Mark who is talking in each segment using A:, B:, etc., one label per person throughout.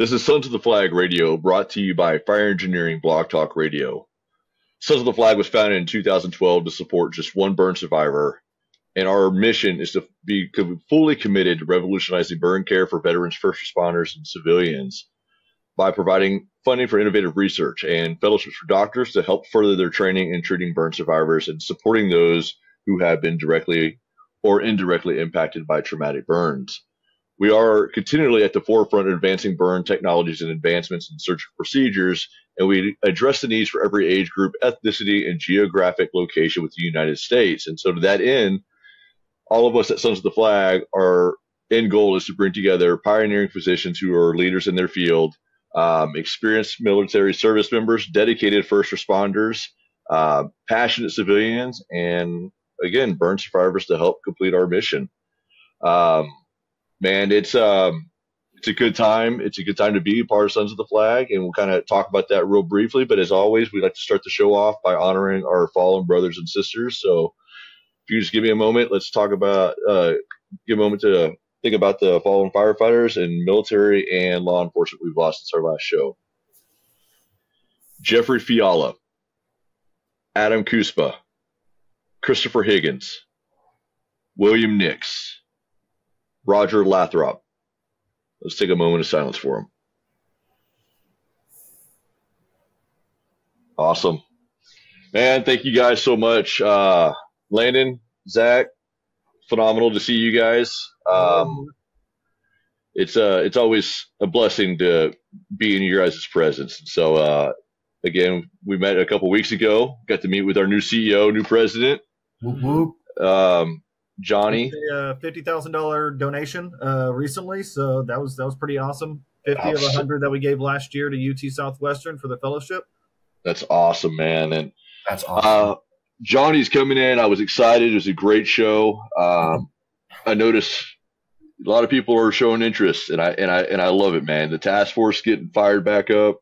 A: This is Sons of the Flag Radio, brought to you by Fire Engineering Blog Talk Radio. Sons of the Flag was founded in 2012 to support just one burn survivor, and our mission is to be fully committed to revolutionizing burn care for veterans, first responders, and civilians by providing funding for innovative research and fellowships for doctors to help further their training in treating burn survivors and supporting those who have been directly or indirectly impacted by traumatic burns. We are continually at the forefront of advancing burn technologies and advancements in surgical procedures, and we address the needs for every age group, ethnicity, and geographic location with the United States. And so to that end, all of us at Sons of the Flag, our end goal is to bring together pioneering physicians who are leaders in their field, experienced military service members, dedicated first responders, passionate civilians, and again, burn survivors to help complete our mission. Man, it's a good time. It's a good time to be part of Sons of the Flag, and we'll kind of talk about that real briefly. But as always, we like to start the show off by honoring our fallen brothers and sisters. So if you just give me a moment, let's talk about, give a moment to think about the fallen firefighters and military and law enforcement we've lost since our last show. Jeffrey Fiala, Adam Kuspa, Christopher Higgins, William Nix, Roger Lathrop. Let's take a moment of silence for him. Awesome. Man, thank you guys so much. Landon, Zach, phenomenal to see you guys. It's always a blessing to be in your guys' presence. So, again, we met a couple weeks ago, got to meet with our new CEO, new president.
B: Whoop, whoop.
A: Johnny,
B: a $50,000 donation recently, so that was pretty awesome. 50 of 100 that we gave last year to UT Southwestern for the fellowship.
A: That's awesome, man. And
C: that's awesome.
A: Johnny's coming in. I was excited. It was a great show. I noticed a lot of people are showing interest, and I love it, man. The task force getting fired back up.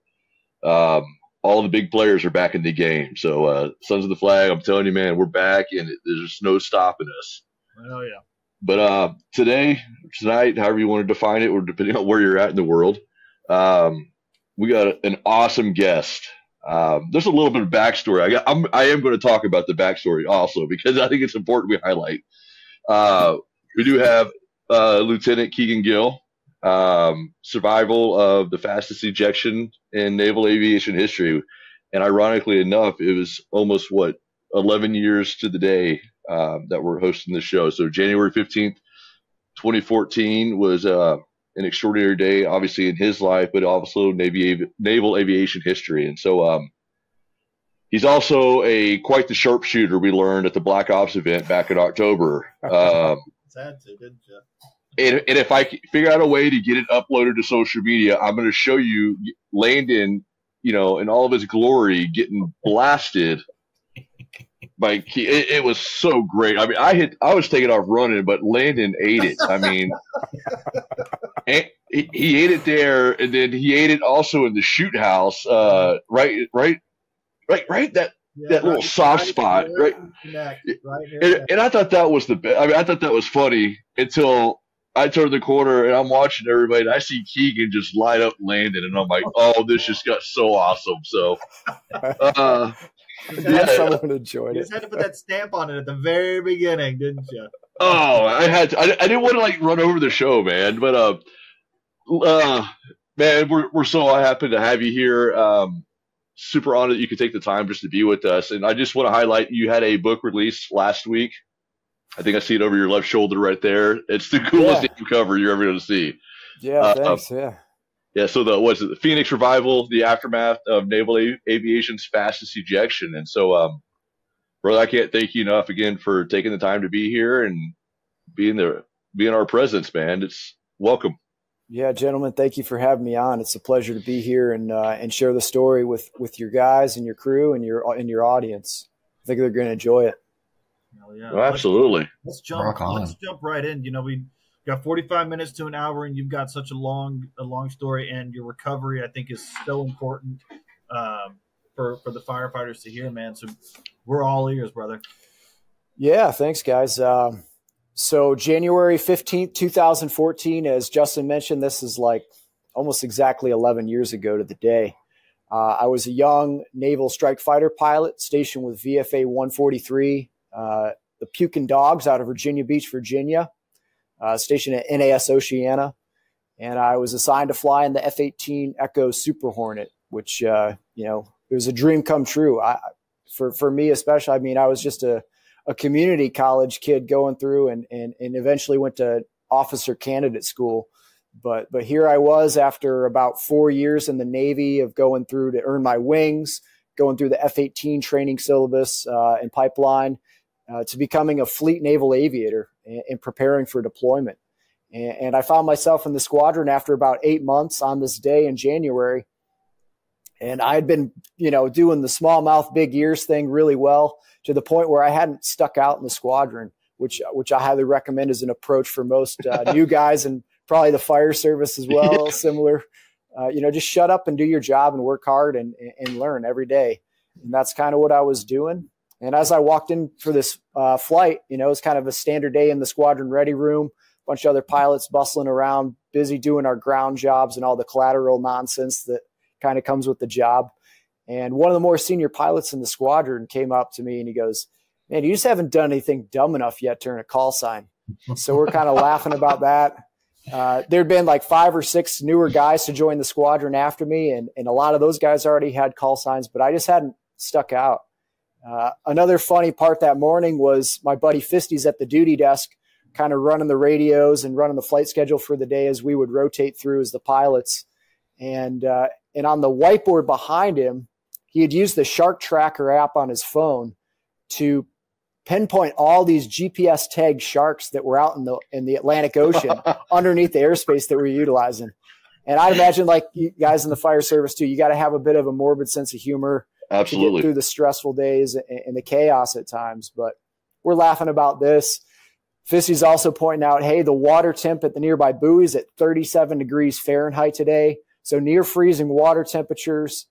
A: All the big players are back in the game. So Sons of the Flag, I'm telling you, man, we're back, and there's no stopping us.
B: Oh, yeah.
A: But tonight, however you want to define it, or depending on where you're at in the world, we got an awesome guest. There's a little bit of backstory. I am going to talk about the backstory also, because I think it's important we highlight. We do have Lieutenant Kegan Gill, survival of the fastest ejection in naval aviation history. And ironically enough, it was almost, 11 years to the day that we're hosting this show. So January 15th, 2014 was an extraordinary day, obviously in his life, but also naval aviation history. And so he's also quite the sharpshooter, we learned at the Black Ops event back in October.
B: Sad too, didn't you?
A: And if I figure out a way to get it uploaded to social media, I'm going to show you Landon, in all of his glory, getting blasted. It was so great. I mean, I was taking off running, but Landon ate it. I mean, he ate it there, and then he ate it also in the shoot house, right. That little soft spot, right. And I thought that was the best. I mean, I thought that was funny until I turned the corner and I'm watching everybody, and I see Kegan just light up Landon, and I'm like, oh, this just got so awesome. So,
D: someone enjoyed it.
B: You just had to put that stamp on it at the very beginning, didn't you?
A: Oh, I had to. I didn't want to run over the show, man. But man, we're so happy to have you here. Super honored that you could take the time just to be with us. And I just want to highlight, you had a book release last week. I think I see it over your left shoulder right there. It's the coolest cover you're ever going to see.
D: Yeah, thanks.
A: Yeah, so the Phoenix Revival, the aftermath of naval aviation's fastest ejection. And so, brother, I can't thank you enough again for taking the time to be here and being our presence, man. It's welcome.
D: Yeah, gentlemen, thank you for having me on. It's a pleasure to be here and share the story with your guys and your crew and your audience. I think they're going to enjoy it.
B: Hell yeah.
A: Oh, absolutely.
B: Let's jump right in. We got 45 minutes to an hour, and you've got such a long story, and your recovery, I think, is so important for the firefighters to hear, man. So we're all ears, brother.
D: Yeah, thanks, guys. So January 15th, 2014, as Justin mentioned, this is like almost exactly 11 years ago to the day. I was a young naval strike fighter pilot stationed with VFA 143, the Pukin Dogs out of Virginia Beach, Virginia, stationed at NAS Oceana. And I was assigned to fly in the F-18 Echo Super Hornet, which, it was a dream come true. For me especially, I mean, I was just a community college kid going through and eventually went to officer candidate school. But here I was after about 4 years in the Navy of going through to earn my wings, going through the F-18 training syllabus and pipeline to becoming a fleet naval aviator and preparing for deployment. And I found myself in the squadron after about 8 months on this day in January. And I had been, doing the small mouth, big ears thing really well to the point where I hadn't stuck out in the squadron, which I highly recommend as an approach for most new guys and probably the fire service as well. Similar, just shut up and do your job and work hard and learn every day. And that's kind of what I was doing. And as I walked in for this flight, it was kind of a standard day in the squadron ready room, a bunch of other pilots bustling around, busy doing our ground jobs and all the collateral nonsense that kind of comes with the job. And one of the more senior pilots in the squadron came up to me and he goes, "Man, you just haven't done anything dumb enough yet to earn a call sign." So we're kind of laughing about that. There'd been like 5 or 6 newer guys to join the squadron after me. And a lot of those guys already had call signs, but I just hadn't stuck out. Another funny part that morning was my buddy Fisty's at the duty desk, kind of running the radios and running the flight schedule for the day as we would rotate through as the pilots. And on the whiteboard behind him, he had used the Shark Tracker app on his phone to pinpoint all these GPS tagged sharks that were out in the Atlantic Ocean underneath the airspace that we're utilizing. And I imagine, like you guys in the fire service too, you got to have a bit of a morbid sense of humor.
A: Absolutely.
D: To get through the stressful days and the chaos at times. But we're laughing about this. Fisty's also pointing out, hey, the water temp at the nearby buoys at 37 degrees Fahrenheit today. So near freezing water temperatures,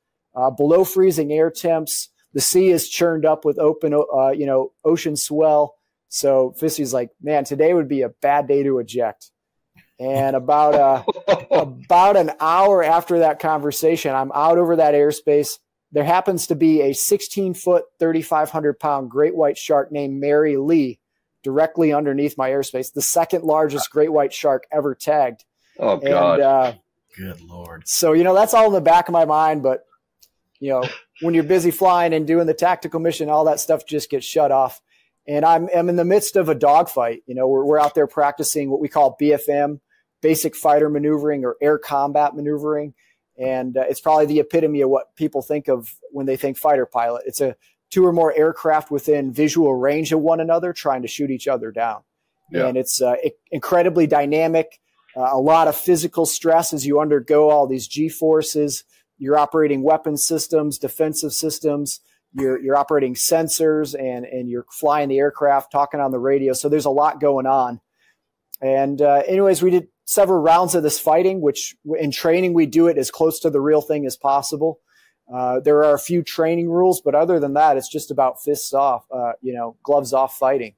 D: below freezing air temps. The sea is churned up with open, ocean swell. So Fisty's like, man, today would be a bad day to eject. And about an hour after that conversation, I'm out over that airspace. There happens to be a 16-foot, 3,500-pound great white shark named Mary Lee directly underneath my airspace, the second largest great white shark ever tagged.
A: Oh, God.
D: And,
B: good Lord.
D: So, that's all in the back of my mind. But, when you're busy flying and doing the tactical mission, all that stuff just gets shut off. And I'm in the midst of a dogfight. We're out there practicing what we call BFM, basic fighter maneuvering or air combat maneuvering. And it's probably the epitome of what people think of when they think fighter pilot. It's a 2 or more aircraft within visual range of one another trying to shoot each other down. Yeah. And it's incredibly dynamic, a lot of physical stress as you undergo all these G-forces. You're operating weapon systems, defensive systems. You're operating sensors and you're flying the aircraft, talking on the radio. So there's a lot going on. And anyways, we did several rounds of this fighting, which in training, we do it as close to the real thing as possible. There are a few training rules, but other than that, it's just about fists off, gloves off fighting.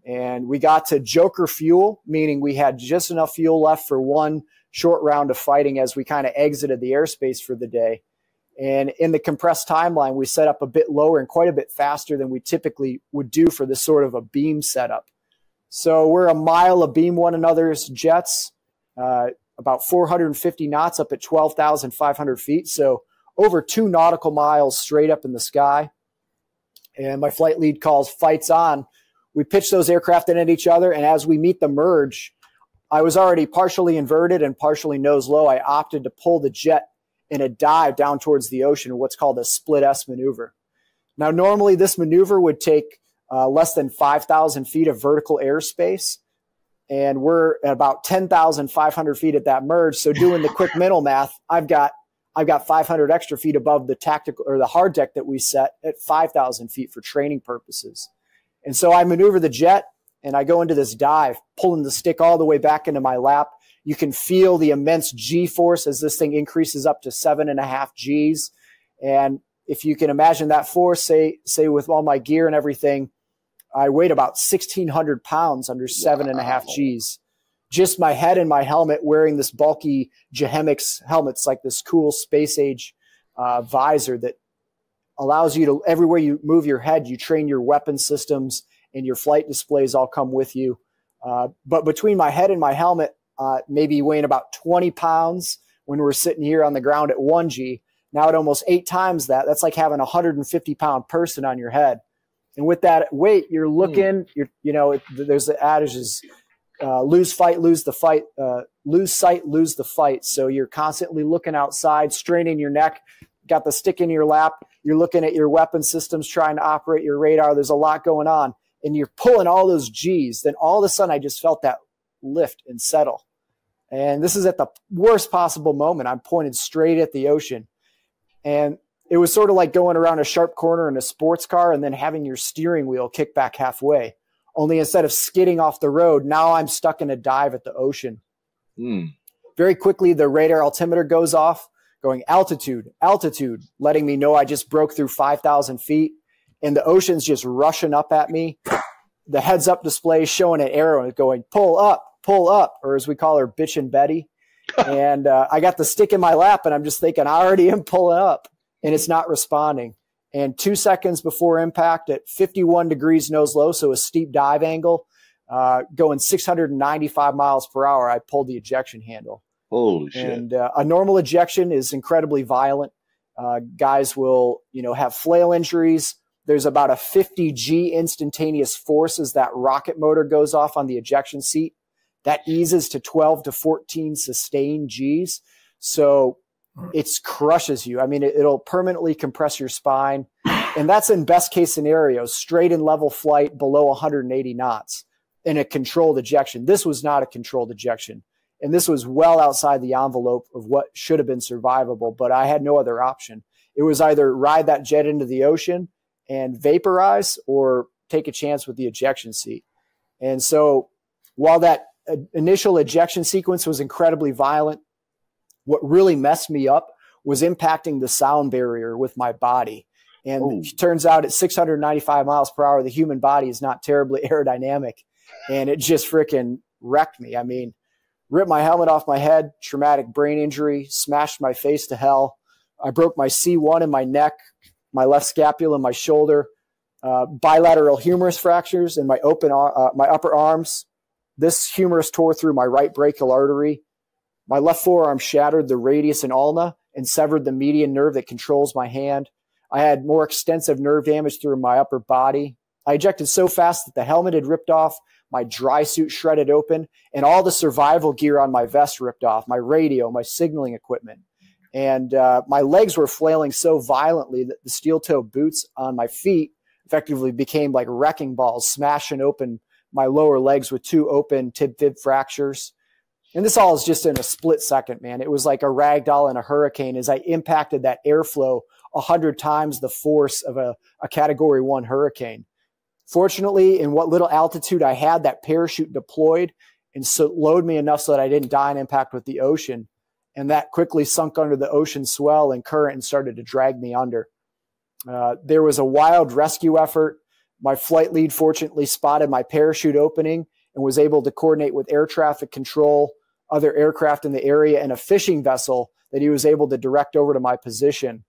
D: And we got to Joker fuel, meaning we had just enough fuel left for one short round of fighting as we kind of exited the airspace for the day. And in the compressed timeline, we set up a bit lower and quite a bit faster than we typically would do for this sort of a beam setup. So we're a mile abeam one another's jets, about 450 knots up at 12,500 feet. So over 2 nautical miles straight up in the sky. And my flight lead calls fights on. We pitch those aircraft in at each other. And as we meet the merge, I was already partially inverted and partially nose low. I opted to pull the jet in a dive down towards the ocean, what's called a split S maneuver. Now, normally this maneuver would take less than 5,000 feet of vertical airspace, and we're at about 10,500 feet at that merge. So doing the quick mental math, I've got 500 extra feet above the tactical or the hard deck that we set at 5,000 feet for training purposes. And so I maneuver the jet and I go into this dive, pulling the stick all the way back into my lap. You can feel the immense G force as this thing increases up to 7.5 Gs. And if you can imagine that force, say with all my gear and everything, I weighed about 1,600 pounds under 7.5 Gs. just my head and my helmet, wearing this bulky Jehemix helmet's like this cool space age visor that allows you to, everywhere you move your head, you train your weapon systems and your flight displays all come with you. But between my head and my helmet, maybe weighing about 20 pounds when we're sitting here on the ground at 1G, now at almost 8 times that, that's like having a 150-pound person on your head. And with that weight, you're looking, there's the adage is lose sight, lose the fight. So you're constantly looking outside, straining your neck, got the stick in your lap. You're looking at your weapon systems, trying to operate your radar. There's a lot going on, and you're pulling all those G's. Then all of a sudden, I just felt that lift and settle. And this is at the worst possible moment. I'm pointed straight at the ocean. And it was sort of like going around a sharp corner in a sports car and then having your steering wheel kick back halfway. Only instead of skidding off the road, now I'm stuck in a dive at the ocean. Very quickly, the radar altimeter goes off, going altitude, altitude, letting me know I just broke through 5,000 feet. And the ocean's just rushing up at me. The heads-up display showing an arrow and going, pull up, or as we call her, Bitchin' Betty. And I got the stick in my lap, and I'm just thinking, I already am pulling up, and it's not responding. And 2 seconds before impact at 51 degrees nose low, so a steep dive angle, going 695 miles per hour, I pulled the ejection handle.
A: Holy shit.
D: And a normal ejection is incredibly violent. Guys will, have flail injuries. There's about a 50 G instantaneous force as that rocket motor goes off on the ejection seat. That eases to 12 to 14 sustained Gs. So it crushes you. I mean, it'll permanently compress your spine. And that's in best case scenarios, straight and level flight below 180 knots in a controlled ejection. This was not a controlled ejection. And this was well outside the envelope of what should have been survivable, but I had no other option. It was either ride that jet into the ocean and vaporize or take a chance with the ejection seat. And so while that initial ejection sequence was incredibly violent, what really messed me up was impacting the sound barrier with my body. And it turns out at 695 miles per hour, the human body is not terribly aerodynamic. And it just freaking wrecked me. I mean, ripped my helmet off my head, traumatic brain injury, smashed my face to hell. I broke my C1 in my neck, my left scapula in my shoulder, bilateral humerus fractures in my upper arms. This humerus tore through my right brachial artery. My left forearm shattered the radius and ulna and severed the median nerve that controls my hand. I had more extensive nerve damage through my upper body. I ejected so fast that the helmet had ripped off, my dry suit shredded open, and all the survival gear on my vest ripped off, my radio, my signaling equipment. And my legs were flailing so violently that the steel-toe boots on my feet effectively became like wrecking balls, smashing open my lower legs with 2 open tib-fib fractures. And this all is just in a split second, man. It was like a rag doll in a hurricane as I impacted that airflow 100 times the force of a Category 1 hurricane. Fortunately, in what little altitude I had, that parachute deployed and lowered me enough so that I didn't die in impact with the ocean. And that quickly sunk under the ocean swell and current and started to drag me under. There was a wild rescue effort. My flight lead fortunately spotted my parachute opening and was able to coordinate with air traffic control, other aircraft in the area, and a fishing vessel that he was able to direct over to my position.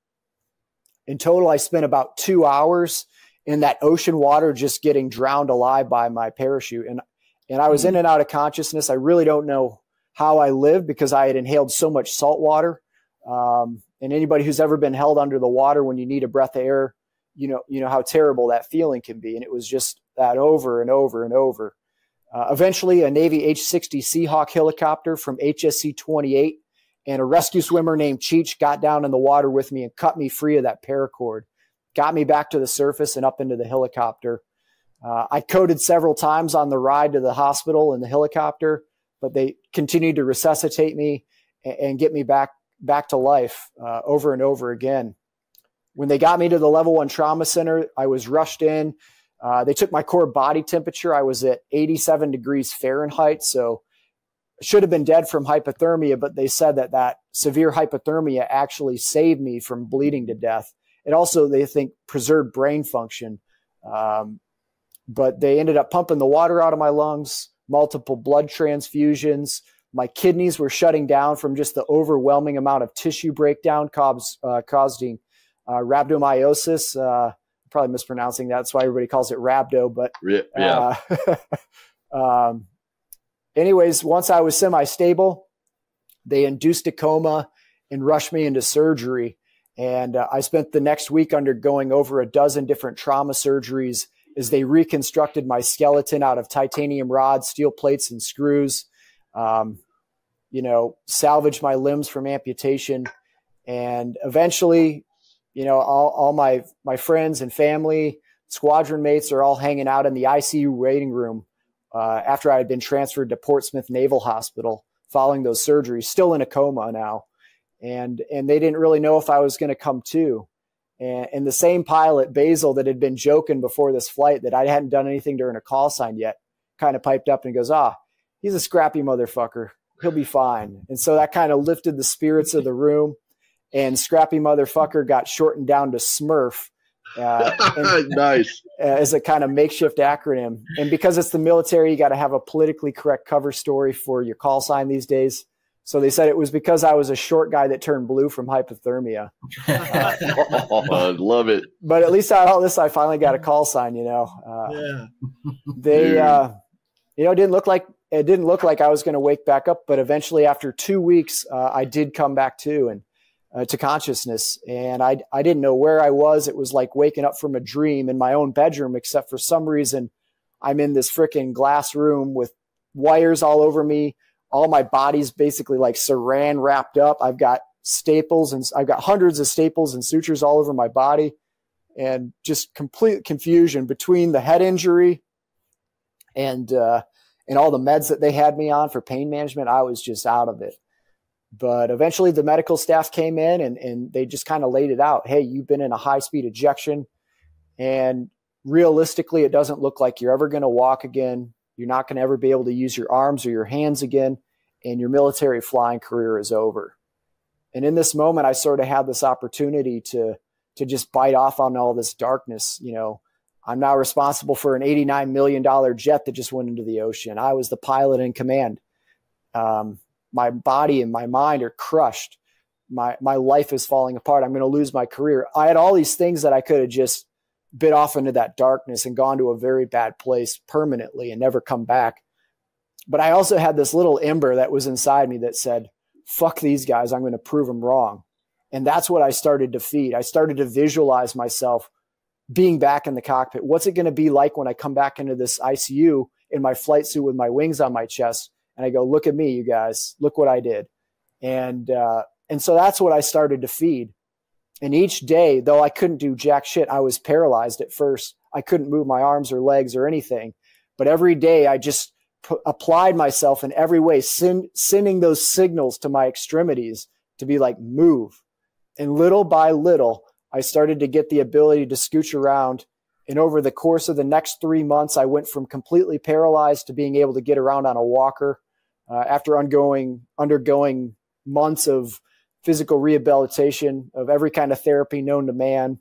D: In total, I spent about 2 hours in that ocean water just getting drowned alive by my parachute. And I was in and out of consciousness. I really don't know how I lived because I had inhaled so much salt water. And anybody who's ever been held under the water when you need a breath of air, you know how terrible that feeling can be. And it was just that over and over and over. Eventually, a Navy H-60 Seahawk helicopter from HSC 28 and a rescue swimmer named Cheech got down in the water with me and cut me free of that paracord, got me back to the surface and up into the helicopter. I coded several times on the ride to the hospital in the helicopter, but they continued to resuscitate me and get me back to life over and over again. When they got me to the level 1 trauma center, I was rushed in. They took my core body temperature. I was at 87 degrees Fahrenheit, so I should have been dead from hypothermia, but they said that severe hypothermia actually saved me from bleeding to death. It also, they think, preserved brain function. But they ended up pumping the water out of my lungs, multiple blood transfusions. My kidneys were shutting down from just the overwhelming amount of tissue breakdown causing rhabdomyosis. Probably mispronouncing that. That's why everybody calls it rhabdo. But
A: yeah.
D: Anyways, once I was semi-stable, they induced a coma and rushed me into surgery. And I spent the next week undergoing over a dozen different trauma surgeries as they reconstructed my skeleton out of titanium rods, steel plates, and screws, salvaged my limbs from amputation. And eventually, all my friends and family, squadron mates are all hanging out in the ICU waiting room after I had been transferred to Portsmouth Naval Hospital following those surgeries, still in a coma now. And they didn't really know if I was going to come to. And the same pilot, Basil, that had been joking before this flight that I hadn't done anything to earn a call sign yet, kind of piped up and goes, he's a scrappy motherfucker. He'll be fine. And so that kind of lifted the spirits of the room. And scrappy motherfucker got shortened down to Smurf.
A: Nice.
D: As a kind of makeshift acronym. And because it's the military, you got to have a politically correct cover story for your call sign these days. So they said it was because I was a short guy that turned blue from hypothermia.
A: I love it.
D: But at least out of all this, I finally got a call sign, They, it didn't look like I was going to wake back up, but eventually after 2 weeks, I did come back to consciousness. And I didn't know where I was. It was like waking up from a dream in my own bedroom, except for some reason I'm in this freaking glass room with wires all over me. All my body's basically like saran wrapped up. I've got staples and I've got hundreds of staples and sutures all over my body, and just complete confusion between the head injury and all the meds that they had me on for pain management. I was just out of it. But eventually the medical staff came in and they just kind of laid it out. Hey, you've been in a high-speed ejection, and realistically, it doesn't look like you're ever going to walk again. You're not going to ever be able to use your arms or your hands again, and your military flying career is over. And in this moment, I sort of had this opportunity to just bite off on all this darkness. I'm now responsible for an $89 million jet that just went into the ocean. I was the pilot in command. My body and my mind are crushed. My life is falling apart. I'm going to lose my career. I had all these things that I could have just bit off into that darkness and gone to a very bad place permanently and never come back. But I also had this little ember that was inside me that said, fuck these guys. I'm going to prove them wrong. And that's what I started to feed. I started to visualize myself being back in the cockpit. What's it going to be like when I come back into this ICU in my flight suit with my wings on my chest? And I go, look at me, you guys, look what I did. And so that's what I started to feed. And each day, though I couldn't do jack shit, I was paralyzed at first. I couldn't move my arms or legs or anything. But every day I just applied myself in every way, sending those signals to my extremities to be like, move. And little by little, I started to get the ability to scooch around. And over the course of the next 3 months, I went from completely paralyzed to being able to get around on a walker after undergoing months of physical rehabilitation, of every kind of therapy known to man,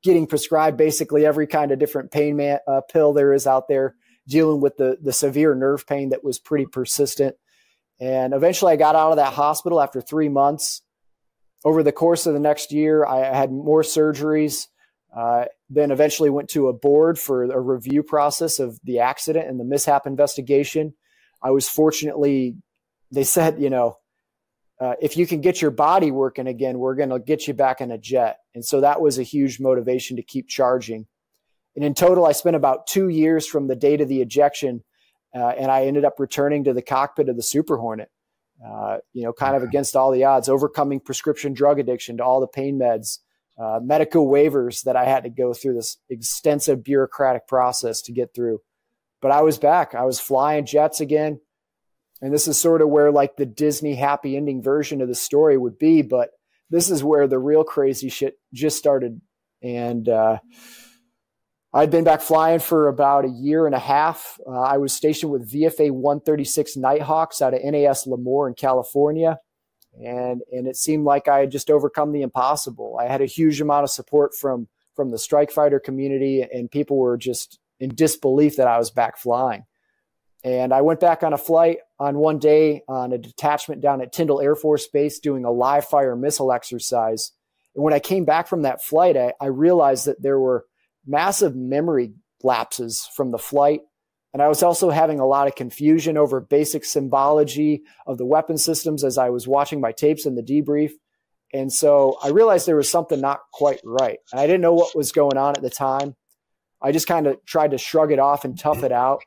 D: getting prescribed basically every kind of different pain pill there is out there, dealing with the severe nerve pain that was pretty persistent. And eventually I got out of that hospital after 3 months. Over the course of the next year, I had more surgeries, then eventually went to a board for a review process of the accident and the mishap investigation. I was fortunately, they said, if you can get your body working again, we're going to get you back in a jet. And so that was a huge motivation to keep charging. And in total, I spent about 2 years from the date of the ejection, and I ended up returning to the cockpit of the Super Hornet, kind of against all the odds, overcoming prescription drug addiction to all the pain meds, medical waivers that I had to go through this extensive bureaucratic process to get through. But I was back. I was flying jets again. And this is sort of where like the Disney happy ending version of the story would be. But this is where the real crazy shit just started. And I'd been back flying for about 1.5 years. I was stationed with VFA 136 Nighthawks out of NAS Lemoore in California. And it seemed like I had just overcome the impossible. I had a huge amount of support from the strike fighter community, and people were just in disbelief that I was back flying. And I went back on a flight on one day on a detachment down at Tyndall Air Force Base doing a live fire missile exercise. And when I came back from that flight, I realized that there were massive memory lapses from the flight. And I was also having a lot of confusion over basic symbology of the weapon systems as I was watching my tapes in the debrief. And so I realized there was something not quite right. And I didn't know what was going on at the time. I just kind of tried to shrug it off and tough it out.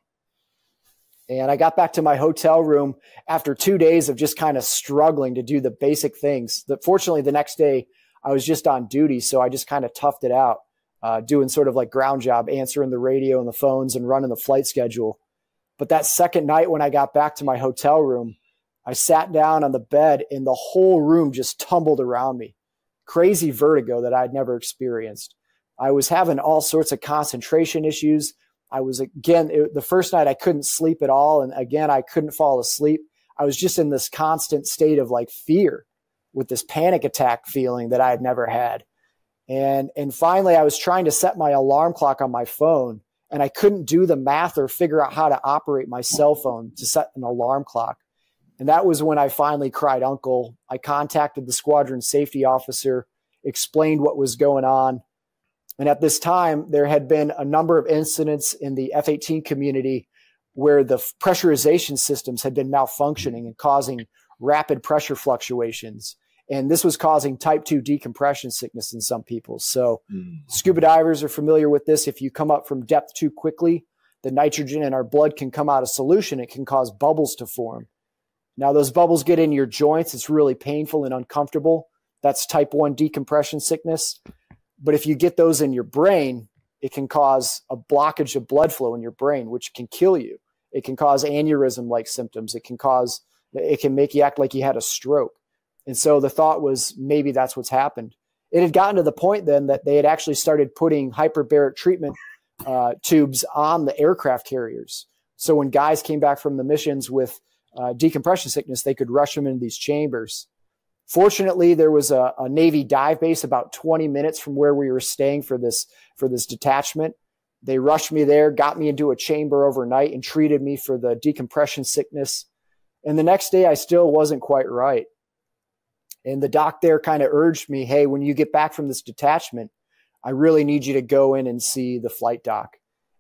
D: And I got back to my hotel room after 2 days of just kind of struggling to do the basic things. Fortunately, the next day I was just on duty, so I just kind of toughed it out, doing sort of like ground job, answering the radio and the phones and running the flight schedule. But that second night when I got back to my hotel room, I sat down on the bed and the whole room just tumbled around me. Crazy vertigo that I'd never experienced. I was having all sorts of concentration issues. I was, again, the first night I couldn't sleep at all. And again, I couldn't fall asleep. I was just in this constant state of like fear with this panic attack feeling that I had never had. And finally I was trying to set my alarm clock on my phone and I couldn't do the math or figure out how to operate my cell phone to set an alarm clock. And that was when I finally cried uncle. I contacted the squadron safety officer, explained what was going on. And at this time, there had been a number of incidents in the F-18 community where the pressurization systems had been malfunctioning and causing rapid pressure fluctuations. And this was causing type 2 decompression sickness in some people. So scuba divers are familiar with this. If you come up from depth too quickly, the nitrogen in our blood can come out of solution. It can cause bubbles to form. Now, those bubbles get in your joints. It's really painful and uncomfortable. That's type 1 decompression sickness. But if you get those in your brain, it can cause a blockage of blood flow in your brain, which can kill you. It can cause aneurysm-like symptoms. It can make you act like you had a stroke. And so the thought was maybe that's what's happened. It had gotten to the point then that they had actually started putting hyperbaric treatment tubes on the aircraft carriers. So when guys came back from the missions with decompression sickness, they could rush them into these chambers. Fortunately, there was a Navy dive base about 20 minutes from where we were staying for this detachment. They rushed me there, got me into a chamber overnight, and treated me for the decompression sickness. And the next day, I still wasn't quite right. And the doc there kind of urged me, hey, when you get back from this detachment, I really need you to go in and see the flight doc.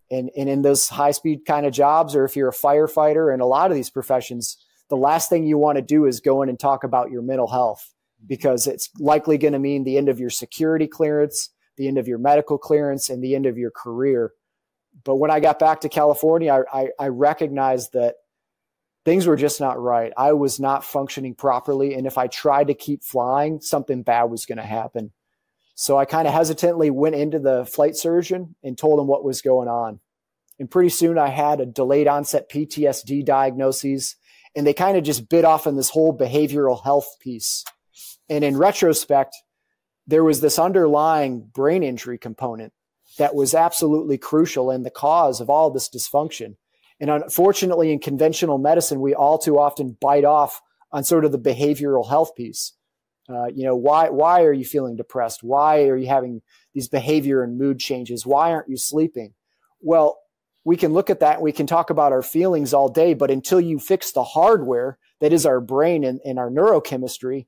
D: And in those high-speed kind of jobs, or if you're a firefighter, and a lot of these professions, the last thing you want to do is go in and talk about your mental health, because it's likely going to mean the end of your security clearance, the end of your medical clearance, and the end of your career. But when I got back to California, I recognized that things were just not right. I was not functioning properly. And if I tried to keep flying, something bad was going to happen. So I kind of hesitantly went into the flight surgeon and told him what was going on. And pretty soon I had a delayed onset PTSD diagnosis, and they kind of just bit off on this whole behavioral health piece. And in retrospect, there was this underlying brain injury component that was absolutely crucial and the cause of all this dysfunction. And unfortunately, in conventional medicine, we all too often bite off on sort of the behavioral health piece. Why are you feeling depressed? Why are you having these behavior and mood changes? Why aren't you sleeping? Well, we can look at that and we can talk about our feelings all day, but until you fix the hardware that is our brain and our neurochemistry,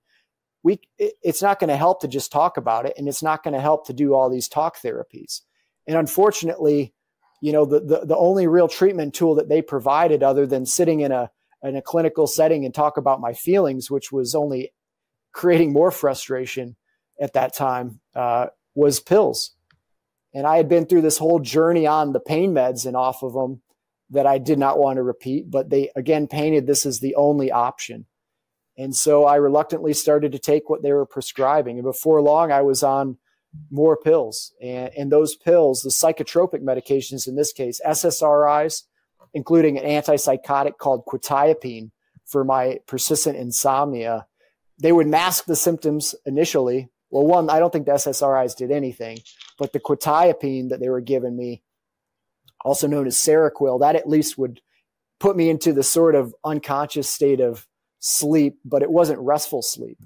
D: it's not going to help to just talk about it, and it's not going to help to do all these talk therapies. And unfortunately, the only real treatment tool that they provided, other than sitting in a clinical setting and talk about my feelings, which was only creating more frustration at that time, was pills. And I had been through this whole journey on the pain meds and off of them that I did not want to repeat, but they again painted this as the only option. And so I reluctantly started to take what they were prescribing. And before long, I was on more pills. And those pills, the psychotropic medications, in this case, SSRIs, including an antipsychotic called quetiapine for my persistent insomnia, they would mask the symptoms initially. Well, one, I don't think the SSRIs did anything, but the quetiapine that they were giving me, also known as Seroquel, that at least would put me into the sort of unconscious state of sleep, but it wasn't restful sleep.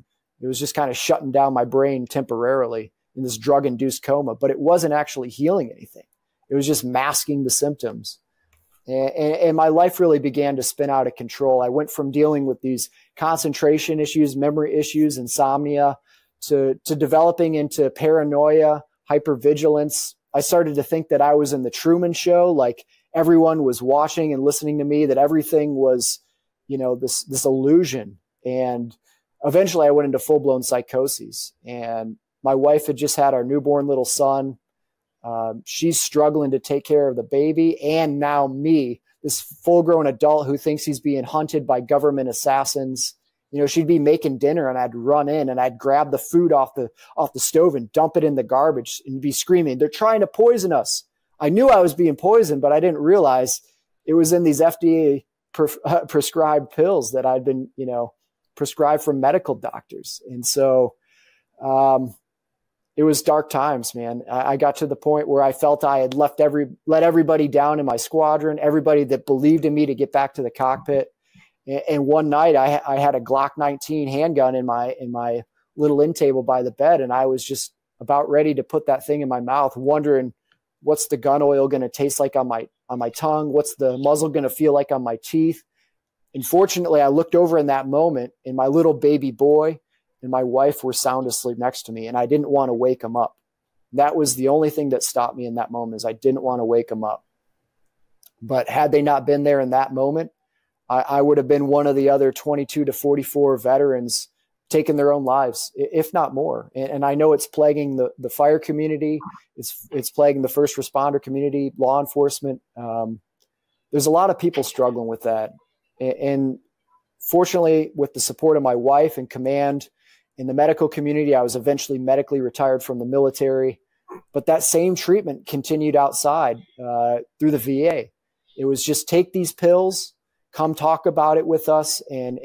D: It was just kind of shutting down my brain temporarily in this drug-induced coma, but it wasn't actually healing anything. It was just masking the symptoms. And my life really began to spin out of control. I went from dealing with these concentration issues, memory issues, insomnia, to developing into paranoia, hypervigilance. I started to think that I was in the Truman Show, like everyone was watching and listening to me, that everything was, this illusion. And eventually I went into full-blown psychosis. And my wife had just had our newborn little son. She's struggling to take care of the baby, and now me, this full-grown adult who thinks he's being hunted by government assassins. She'd be making dinner, and I'd run in and I'd grab the food off the stove and dump it in the garbage and be screaming, "They're trying to poison us." I knew I was being poisoned, but I didn't realize it was in these FDA prescribed pills that I'd been, prescribed from medical doctors. And so, it was dark times, man. I got to the point where I felt I had let everybody down in my squadron, everybody that believed in me to get back to the cockpit. And one night I had a Glock 19 handgun in my little end table by the bed. And I was just about ready to put that thing in my mouth, wondering what's the gun oil going to taste like on my tongue? What's the muzzle going to feel like on my teeth? And fortunately, I looked over in that moment, and my little baby boy and my wife were sound asleep next to me, and I didn't want to wake them up. That was the only thing that stopped me in that moment, is I didn't want to wake them up. But had they not been there in that moment, I would have been one of the other 22 to 44 veterans taking their own lives, if not more. And I know it's plaguing the fire community. It's plaguing the first responder community, law enforcement. There's a lot of people struggling with that. And fortunately, with the support of my wife and command in the medical community, I was eventually medically retired from the military. But that same treatment continued outside through the VA. It was just take these pills, come talk about it with us, and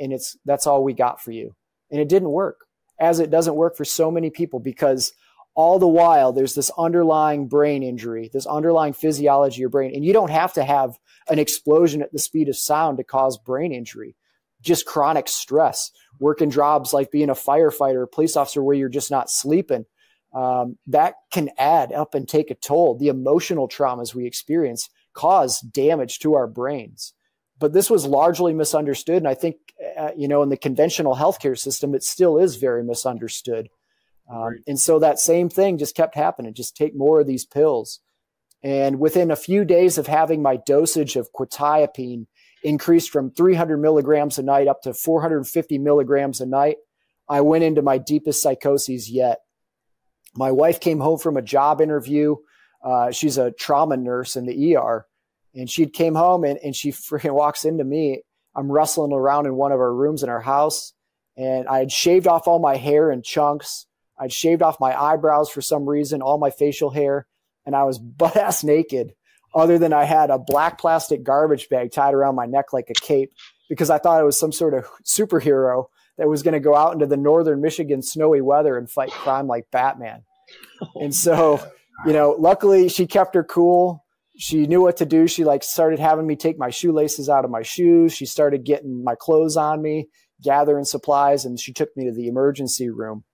D: that's all we got for you. And it didn't work, as it doesn't work for so many people, because all the while there's this underlying brain injury, this underlying physiology of your brain. And you don't have to have an explosion at the speed of sound to cause brain injury. Just chronic stress, working jobs like being a firefighter or police officer where you're just not sleeping. That can add up and take a toll. The emotional traumas we experience cause damage to our brains. But this was largely misunderstood. And I think, in the conventional healthcare system, it still is very misunderstood. And so that same thing just kept happening. Just take more of these pills. And within a few days of having my dosage of quetiapine increased from 300 milligrams a night up to 450 milligrams a night, I went into my deepest psychoses yet. My wife came home from a job interview. She's a trauma nurse in the ER. And she came home and she freaking walks into me. I'm wrestling around in one of our rooms in our house. And I had shaved off all my hair in chunks. I'd shaved off my eyebrows for some reason, all my facial hair. And I was butt-ass naked, other than I had a black plastic garbage bag tied around my neck like a cape, because I thought it was some sort of superhero that was going to go out into the northern Michigan snowy weather and fight crime like Batman. And so, luckily she kept her cool. She knew what to do. She started having me take my shoelaces out of my shoes. She started getting my clothes on me, gathering supplies, and she took me to the emergency room.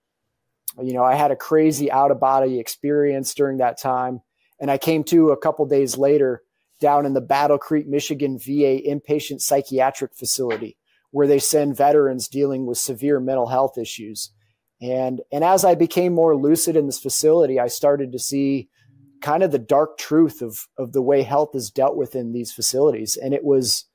D: I had a crazy out-of-body experience during that time. And I came to a couple days later down in the Battle Creek, Michigan VA inpatient psychiatric facility, where they send veterans dealing with severe mental health issues. And as I became more lucid in this facility, I started to see kind of the dark truth of the way health is dealt with in these facilities. And it was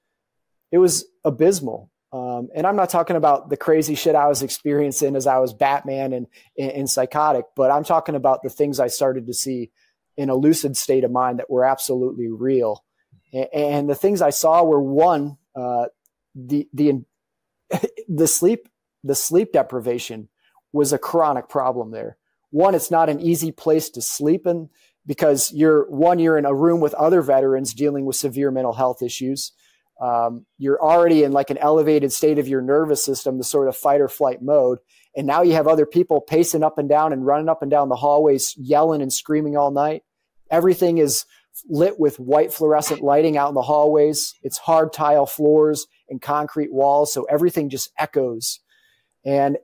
D: abysmal. And I'm not talking about the crazy shit I was experiencing as I was Batman and psychotic, but I'm talking about the things I started to see in a lucid state of mind that were absolutely real. And the things I saw were, one, the sleep deprivation was a chronic problem there. One, it's not an easy place to sleep in, because you're in a room with other veterans dealing with severe mental health issues. You're already in like an elevated state of your nervous system, the sort of fight or flight mode. And now you have other people pacing up and down and running up and down the hallways, yelling and screaming all night. Everything is lit with white fluorescent lighting out in the hallways. It's hard tile floors and concrete walls. So everything just echoes. And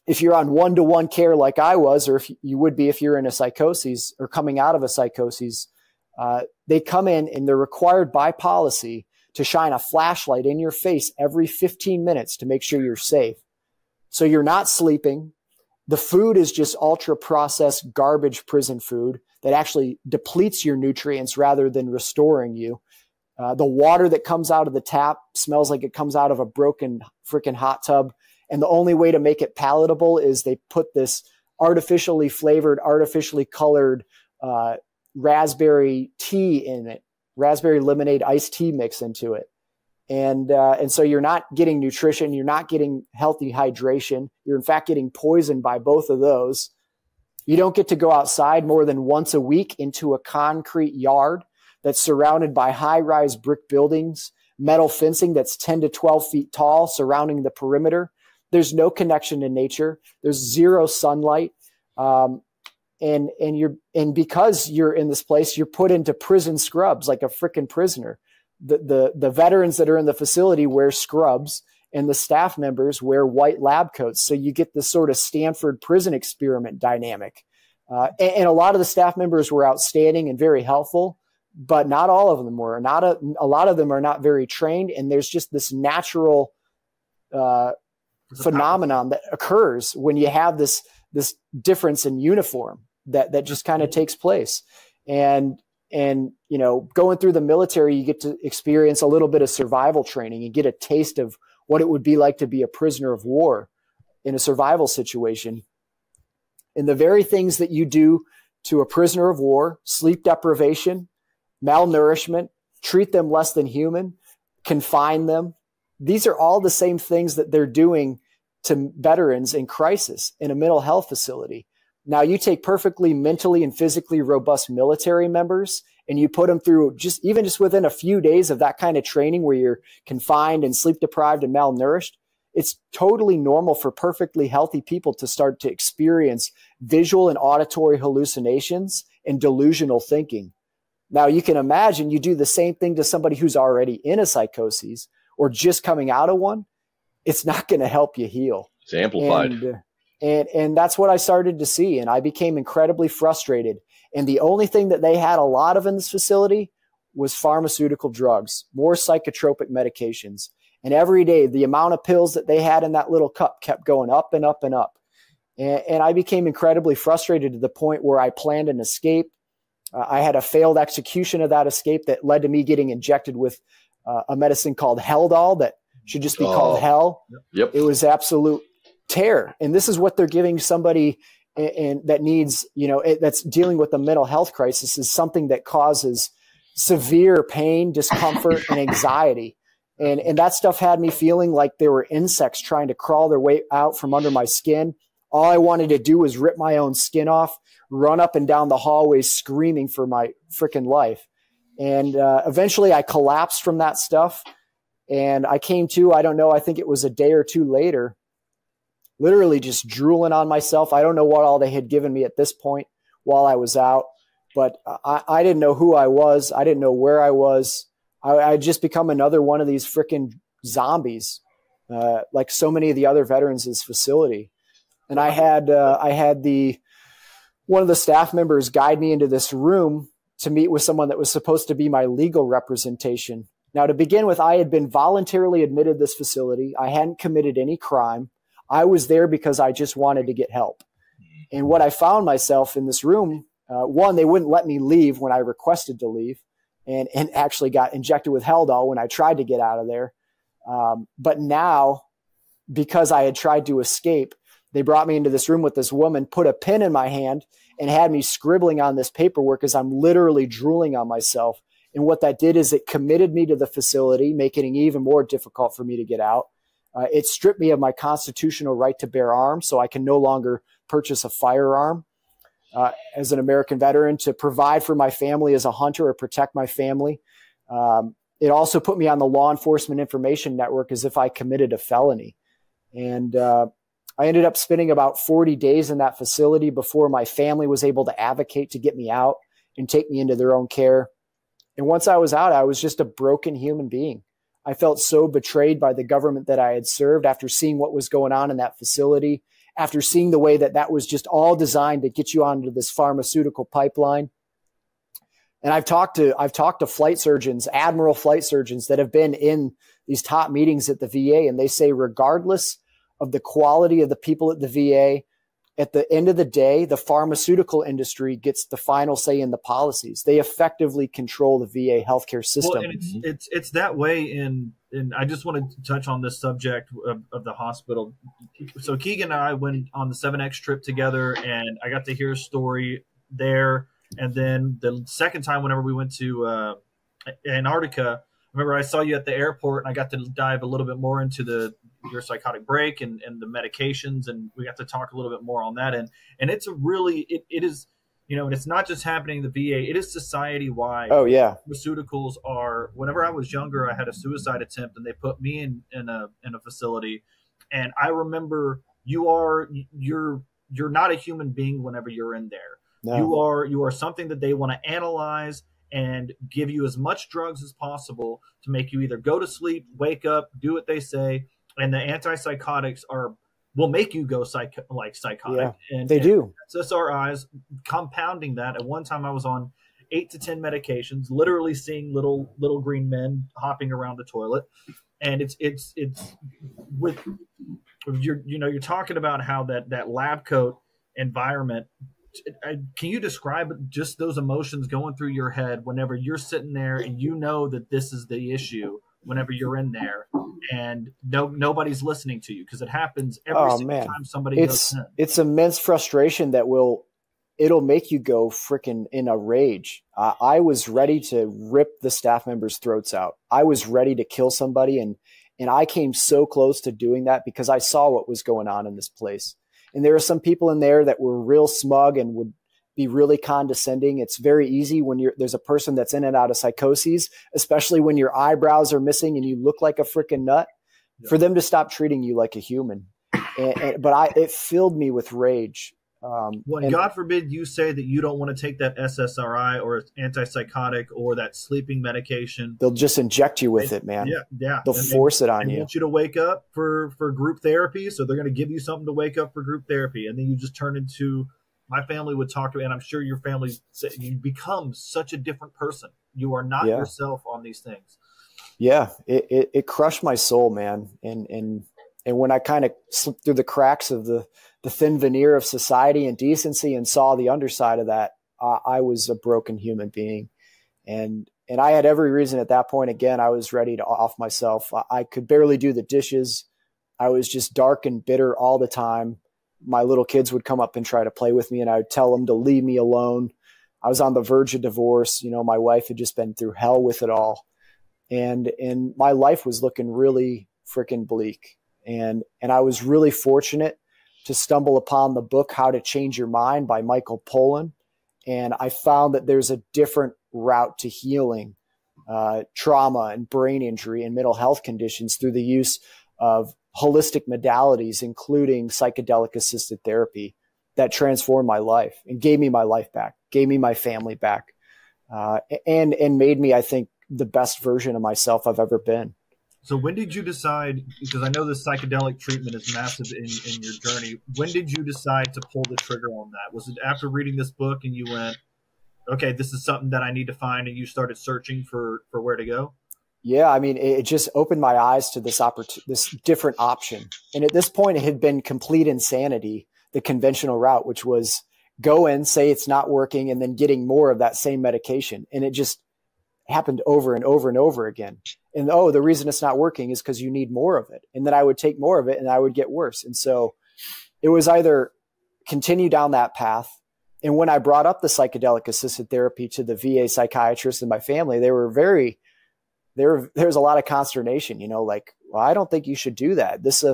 D: if you're on one-to-one care like I was, or if you would be if you're in a psychosis or coming out of a psychosis, They come in and they're required by policy to shine a flashlight in your face every 15 minutes to make sure you're safe. So you're not sleeping. The food is just ultra processed garbage prison food that actually depletes your nutrients rather than restoring you. The water that comes out of the tap smells like it comes out of a broken freaking hot tub. And the only way to make it palatable is they put this artificially flavored, artificially colored raspberry tea in it, raspberry lemonade iced tea mix into it. And so you're not getting nutrition. You're not getting healthy hydration. You're in fact getting poisoned by both of those. You don't get to go outside more than once a week into a concrete yard that's surrounded by high-rise brick buildings, metal fencing that's 10 to 12 feet tall surrounding the perimeter. There's no connection to nature. There's zero sunlight. And because you're in this place, you're put into prison scrubs like a freaking prisoner. The veterans that are in the facility wear scrubs and the staff members wear white lab coats. So you get this sort of Stanford prison experiment dynamic. And a lot of the staff members were outstanding and very helpful, but not all of them were. A lot of them are not very trained. And there's just this natural phenomenon that occurs when you have this difference in uniform that just kind of takes place. And you know, going through the military, you get to experience a little bit of survival training and get a taste of what it would be like to be a prisoner of war in a survival situation. And the very things that you do to a prisoner of war, sleep deprivation, malnourishment, treat them less than human, confine them. These are all the same things that they're doing to veterans in crisis in a mental health facility. Now you take perfectly mentally and physically robust military members and you put them through just within a few days of that kind of training where you're confined and sleep deprived and malnourished. It's totally normal for perfectly healthy people to start to experience visual and auditory hallucinations and delusional thinking. Now you can imagine you do the same thing to somebody who's already in a psychosis or just coming out of one. It's not going to help you heal.
A: It's amplified.
D: And that's what I started to see. And I became incredibly frustrated. And the only thing that they had a lot of in this facility was pharmaceutical drugs, more psychotropic medications. And every day, the amount of pills that they had in that little cup kept going up and up and up. And I became incredibly frustrated to the point where I planned an escape. I had a failed execution of that escape that led to me getting injected with a medicine called Haldol that should just be called hell.
A: Yep.
D: It was absolute terror. And this is what they're giving somebody and that needs, you know, that's dealing with a mental health crisis, is something that causes severe pain, discomfort, and anxiety. And that stuff had me feeling like there were insects trying to crawl their way out from under my skin. All I wanted to do was rip my own skin off, run up and down the hallways screaming for my freaking life. And eventually I collapsed from that stuff. And I came to, I don't know, I think it was a day or two later, literally just drooling on myself. I don't know what all they had given me at this point while I was out, but I didn't know who I was. I didn't know where I was. I'd just become another one of these freaking zombies, like so many of the other veterans in this facility. And I had one of the staff members guide me into this room to meet with someone that was supposed to be my legal representation. Now, to begin with, I had been voluntarily admitted to this facility. I hadn't committed any crime. I was there because I just wanted to get help. And what I found myself in this room, one, they wouldn't let me leave when I requested to leave, and actually got injected with Haldol when I tried to get out of there. But now, because I had tried to escape, they brought me into this room with this woman, put a pen in my hand, and had me scribbling on this paperwork as I'm literally drooling on myself. And what that did is it committed me to the facility, making it even more difficult for me to get out. It stripped me of my constitutional right to bear arms, so I can no longer purchase a firearm as an American veteran to provide for my family as a hunter or protect my family. It also put me on the law enforcement information network as if I committed a felony. And I ended up spending about 40 days in that facility before my family was able to advocate to get me out and take me into their own care. And once I was out, I was just a broken human being. I felt so betrayed by the government that I had served after seeing what was going on in that facility, after seeing the way that that was just all designed to get you onto this pharmaceutical pipeline. And I've talked to flight surgeons, admiral flight surgeons that have been in these top meetings at the VA, and they say, regardless of the quality of the people at the VA, at the end of the day, the pharmaceutical industry gets the final say in the policies. They effectively control the VA healthcare system.
B: Well, and it's that way in I just wanted to touch on this subject of the hospital. So Kegan and I went on the 7X trip together, and I got to hear a story there. And then the second time, whenever we went to Antarctica, remember I saw you at the airport, and I got to dive a little bit more into your psychotic break and the medications, and we got to talk a little bit more on that. And it's it is, and it's not just happening in the VA, it is society wide.
D: Oh yeah.
B: Pharmaceuticals are, whenever I was younger, I had a suicide attempt, and they put me in a facility. And I remember you're not a human being whenever you're in there. No. You are something that they want to analyze and give you as much drugs as possible to make you either go to sleep, wake up, do what they say. And the antipsychotics will make you go psychotic.
D: Yeah,
B: and
D: they do.
B: SSRIs, compounding that. At one time I was on 8 to 10 medications, literally seeing little green men hopping around the toilet. And it's with you're talking about how that lab coat environment. Can you describe just those emotions going through your head whenever you're sitting there and you know that this is the issue whenever you're in there and nobody's listening to you, because it happens every single time somebody goes in.
D: It's immense frustration that it'll make you go freaking in a rage. I was ready to rip the staff members' throats out. I was ready to kill somebody, and I came so close to doing that because I saw what was going on in this place. And there are some people in there that were real smug and would be really condescending. It's very easy when there's a person that's in and out of psychoses, especially when your eyebrows are missing and you look like a freaking nut, for them to stop treating you like a human. But it filled me with rage.
B: God forbid you say that you don't want to take that SSRI or antipsychotic or that sleeping medication.
D: They'll just inject you with it, man.
B: Yeah.
D: They'll force it on you.
B: They want you to wake up for group therapy, so they're going to give you something to wake up for group therapy, and then you just turn into. My family would talk to me, and I'm sure your family. You become such a different person. You are not yourself on these things.
D: Yeah, it crushed my soul, man, and when I kind of slipped through the cracks of the thin veneer of society and decency and saw the underside of that, I was a broken human being. And I had every reason at that point. Again, I was ready to off myself. I could barely do the dishes. I was just dark and bitter all the time. My little kids would come up and try to play with me, and I would tell them to leave me alone. I was on the verge of divorce. My wife had just been through hell with it all. And my life was looking really freaking bleak. And I was really fortunate to stumble upon the book, How to Change Your Mind by Michael Pollan. And I found that there's a different route to healing trauma and brain injury and mental health conditions through the use of holistic modalities, including psychedelic assisted therapy, that transformed my life and gave me my life back, gave me my family back, and made me, I think, the best version of myself I've ever been.
B: So when did you decide, because I know this psychedelic treatment is massive in your journey, when did you decide to pull the trigger on that? Was it after reading this book and you went, okay, this is something that I need to find, and you started searching for where to go?
D: Yeah, I mean, it just opened my eyes to this different option. And at this point, it had been complete insanity, the conventional route, which was go in, say it's not working, and then getting more of that same medication. And it just happened over and over and over again. And the reason it's not working is because you need more of it. And then I would take more of it and I would get worse. And so it was either continue down that path. And when I brought up the psychedelic assisted therapy to the VA psychiatrist and my family, there was a lot of consternation, like, well, I don't think you should do that. This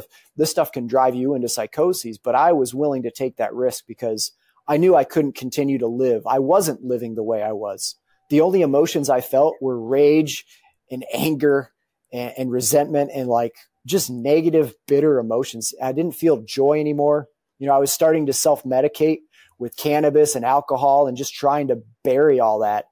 D: stuff can drive you into psychoses. But I was willing to take that risk because I knew I couldn't continue to live. I wasn't living the way I was. The only emotions I felt were rage and anger and resentment and like just negative, bitter emotions. I didn't feel joy anymore. I was starting to self-medicate with cannabis and alcohol and just trying to bury all that.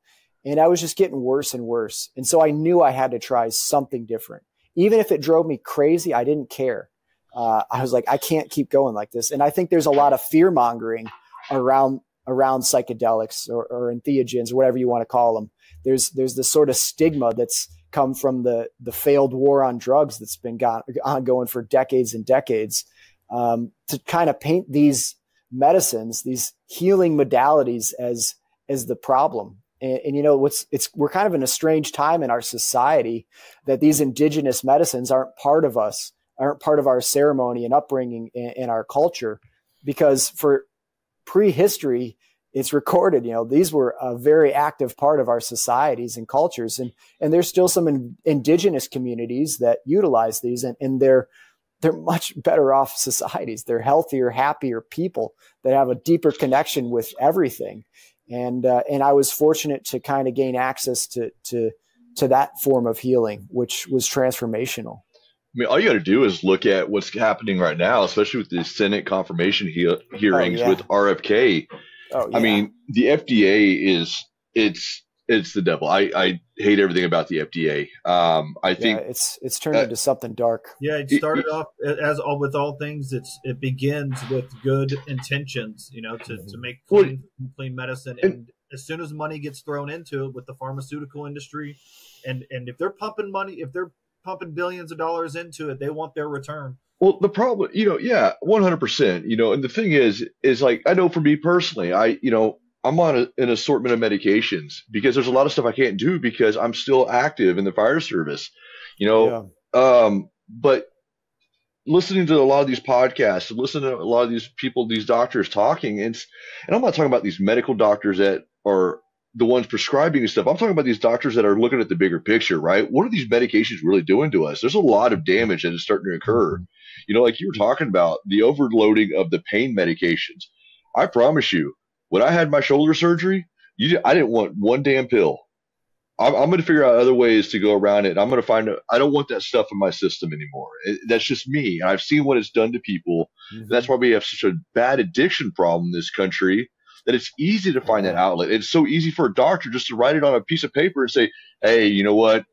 D: And I was just getting worse and worse. And so I knew I had to try something different. Even if it drove me crazy, I didn't care. I was like, I can't keep going like this. And I think there's a lot of fear mongering around around psychedelics or entheogens, whatever you want to call them. There's this sort of stigma that's come from the failed war on drugs that's been ongoing for decades and decades, to kind of paint these medicines, these healing modalities as the problem. And you know, we're kind of in a strange time in our society that these indigenous medicines aren't part of us, aren't part of our ceremony and upbringing in our culture, because for prehistory, it's recorded, you know, these were a very active part of our societies and cultures. And there's still some indigenous communities that utilize these, and they're much better off societies. They're healthier, happier people that have a deeper connection with everything. And I was fortunate to kind of gain access to that form of healing, which was transformational.
A: I mean, all you got to do is look at what's happening right now, especially with the Senate confirmation hearings with RFK.
D: Oh, yeah.
A: I mean, the FDA it's the devil. I hate everything about the FDA. I think
D: it's turned into something dark.
B: Yeah, it started off as with all things. It begins with good intentions, you know, to make clean medicine, and as soon as money gets thrown into it with the pharmaceutical industry, and if they're pumping money, if they're pumping billions of dollars into it, they want their return.
A: Well, the problem, you know, 100%, you know, and the thing is like, I know for me personally, I'm on an assortment of medications because there's a lot of stuff I can't do because I'm still active in the fire service, you know. Yeah. But listening to a lot of these podcasts, listening to a lot of these people, these doctors talking, and I'm not talking about these medical doctors that are the ones prescribing and stuff. I'm talking about these doctors that are looking at the bigger picture, right? What are these medications really doing to us? There's a lot of damage that is starting to occur. You know, like you were talking about the overloading of the pain medications. I promise you, when I had my shoulder surgery, I didn't want one damn pill. I'm going to figure out other ways to go around it. I'm going to I don't want that stuff in my system anymore. That's just me. I've seen what it's done to people. Mm-hmm. That's why we have such a bad addiction problem in this country, that it's easy to find that outlet. It's so easy for a doctor just to write it on a piece of paper and say, hey, you know what?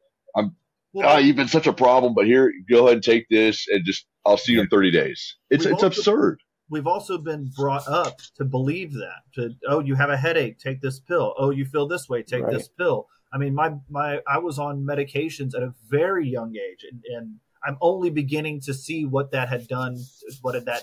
A: You've been such a problem, but here, go ahead and take this, and I'll see you in 30 days. It's absurd.
B: We've also been brought up to believe that. You have a headache, take this pill. Oh, you feel this way, take this pill. I mean, I was on medications at a very young age, and I'm only beginning to see what that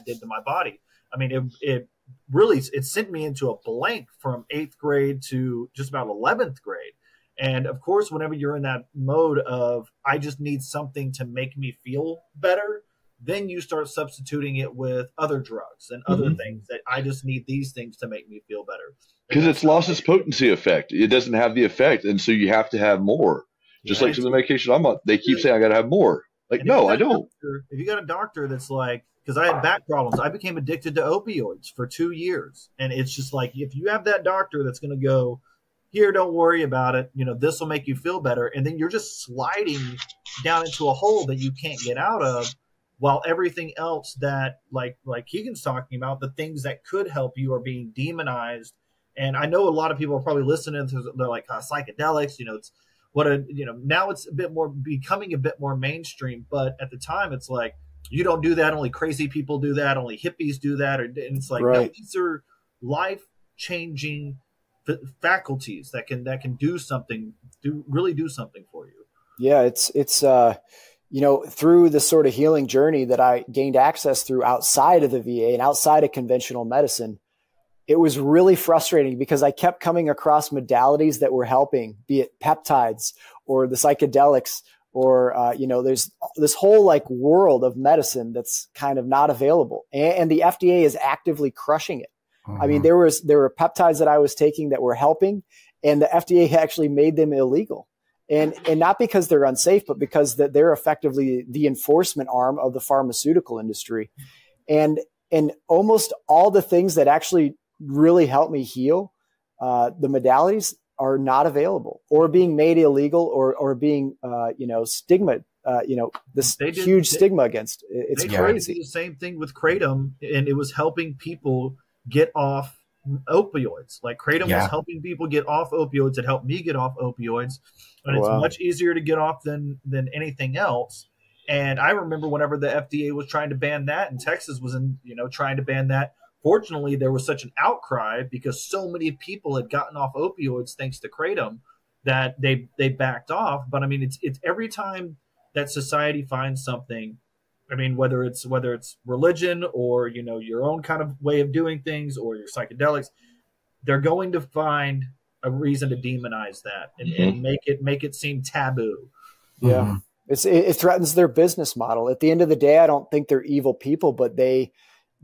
B: did to my body. I mean, it really sent me into a blank from 8th grade to just about 11th grade. And of course, whenever you're in that mode of, I just need something to make me feel better, then you start substituting it with other drugs and other things that I just need these things to make me feel better.
A: Because it's lost its potency effect. It doesn't have the effect. And so you have to have more. Just like some of the medication I'm on, they keep saying I got to have more. Like, no, I don't.
B: If you got a doctor that's like, because I had back problems, I became addicted to opioids for 2 years. And it's just like, if you have that doctor that's going to go, here, don't worry about it, you know, this will make you feel better, and then you're just sliding down into a hole that you can't get out of, while everything else that, like Kegan's talking about, the things that could help you are being demonized. And I know a lot of people are probably listening to, they're like, psychedelics, you know, it's now it's becoming a bit more mainstream, but at the time it's like, you don't do that, only crazy people do that, only hippies do that, and it's like, no, these are life-changing faculties that can do something for you.
D: Yeah, it's you know, through the sort of healing journey that I gained access through outside of the VA and outside of conventional medicine, it was really frustrating because I kept coming across modalities that were helping, be it peptides or the psychedelics, or you know, there's this whole like world of medicine that's kind of not available, and the FDA is actively crushing it. I mean, there were peptides that I was taking that were helping, and the FDA actually made them illegal. And not because they're unsafe, but because that they're effectively the enforcement arm of the pharmaceutical industry. And almost all the things that actually really help me heal, the modalities are not available, or being made illegal, or being, you know, stigma, you know, this huge stigma against it. It's crazy.
B: The same thing with Kratom, and it was helping people get off opioids. Like Kratom was helping people get off opioids. It helped me get off opioids, and it's much easier to get off than anything else. And I remember whenever the FDA was trying to ban that, and Texas was trying to ban that, fortunately, there was such an outcry because so many people had gotten off opioids thanks to Kratom that they backed off. But I mean, it's every time that society finds something. I mean, whether it's religion or, you know, your own kind of way of doing things or your psychedelics, they're going to find a reason to demonize that and make it seem taboo.
D: Yeah. It threatens their business model. At the end of the day, I don't think they're evil people, but they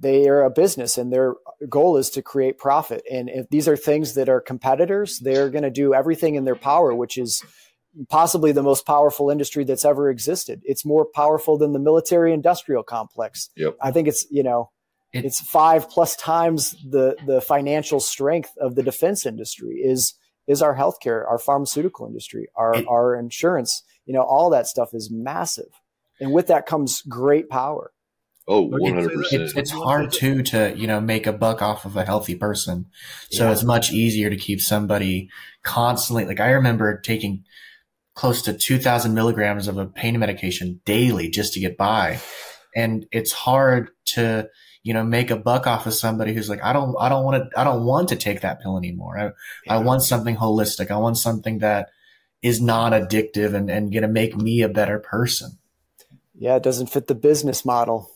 D: are a business and their goal is to create profit. And if these are things that are competitors, they're going to do everything in their power, which is possibly the most powerful industry that's ever existed. It's more powerful than the military industrial complex.
A: Yep.
D: I think it's, you know, it's 5+ times the financial strength of the defense industry is our healthcare, our pharmaceutical industry, our insurance, you know, all that stuff is massive. And with that comes great power.
A: Oh, 100%.
C: It's hard too to, you know, make a buck off of a healthy person. So it's much easier to keep somebody constantly. Like I remember taking close to 2,000 milligrams of a pain medication daily just to get by. And it's hard to, you know, make a buck off of somebody who's like, I don't want to take that pill anymore. I want something holistic. I want something that is not addictive and going to make me a better person.
D: Yeah. It doesn't fit the business model.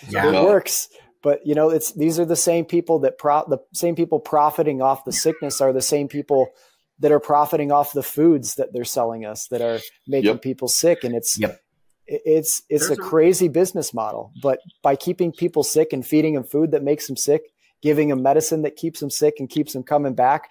C: Yeah.
D: It works, but you know, these are the same people that the same people profiting off the sickness are the same people that are profiting off the foods that they're selling us that are making people sick. And it's a crazy business model, but by keeping people sick and feeding them food that makes them sick, giving them medicine that keeps them sick and keeps them coming back,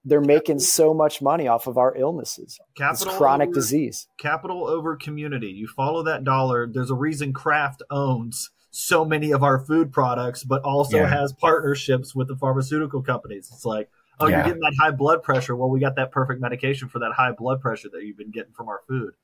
D: they're making so much money off of our illnesses. It's chronic disease.
B: Capital over community. You follow that dollar. There's a reason Kraft owns so many of our food products, but also has partnerships with the pharmaceutical companies. It's like, you're getting that high blood pressure. Well, we got that perfect medication for that high blood pressure that you've been getting from our food.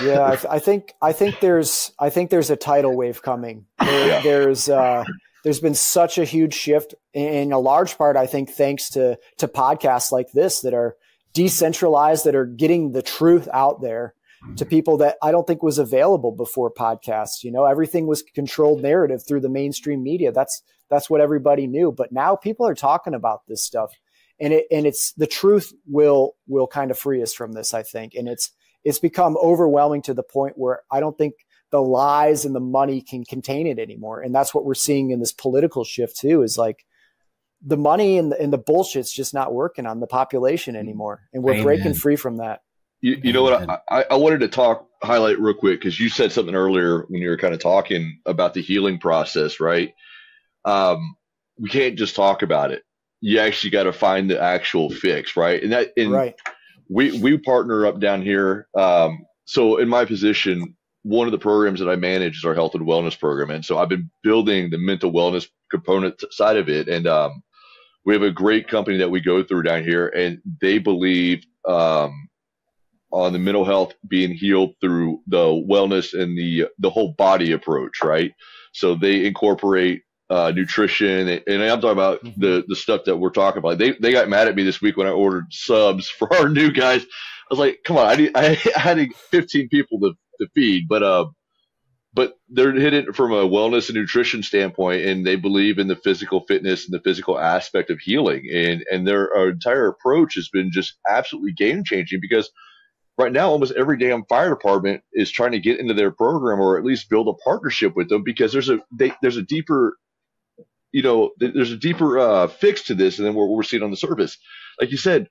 D: Yeah, I think there's a tidal wave coming. There's been such a huge shift in a large part, I think, thanks to podcasts like this that are decentralized, that are getting the truth out there to people that I don't think was available before podcasts. You know, everything was controlled narrative through the mainstream media. That's what everybody knew. But now people are talking about this stuff, and it's the truth will kind of free us from this, I think. And it's become overwhelming to the point where I don't think the lies and the money can contain it anymore. And that's what we're seeing in this political shift too, is like the money and the bullshit's just not working on the population anymore. And we're breaking free from that.
A: You know what? I wanted to highlight real quick, because you said something earlier when you were kind of talking about the healing process, right? We can't just talk about it. You actually got to find the actual fix, right? And we partner up down here. So in my position, one of the programs that I manage is our health and wellness program. And so I've been building the mental wellness component side of it. And we have a great company that we go through down here, and they believe on the mental health being healed through the wellness and the whole body approach, right? So they incorporate nutrition, and I'm talking about the stuff that we're talking about. They got mad at me this week when I ordered subs for our new guys. I was like, come on, I had 15 people to feed, but they're hitting from a wellness and nutrition standpoint, and they believe in the physical fitness and the physical aspect of healing, and their entire approach has been just absolutely game changing, because right now almost every damn fire department is trying to get into their program or at least build a partnership with them, because there's a deeper fix to this than what we're seeing on the surface. Like you said,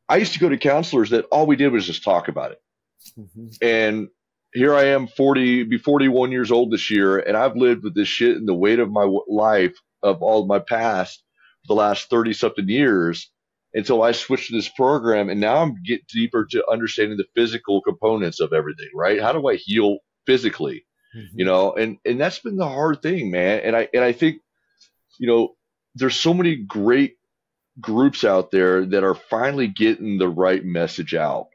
A: I used to go to counselors that all we did was just talk about it. And here I am, 41 years old this year, and I've lived with this shit and the weight of my life, of all of my past, for the last 30 something years, until I switched to this program. And now I'm getting deeper to understanding the physical components of everything, right? How do I heal physically? You know, and that's been the hard thing, man. And I think, you know, there's so many great groups out there that are finally getting the right message out.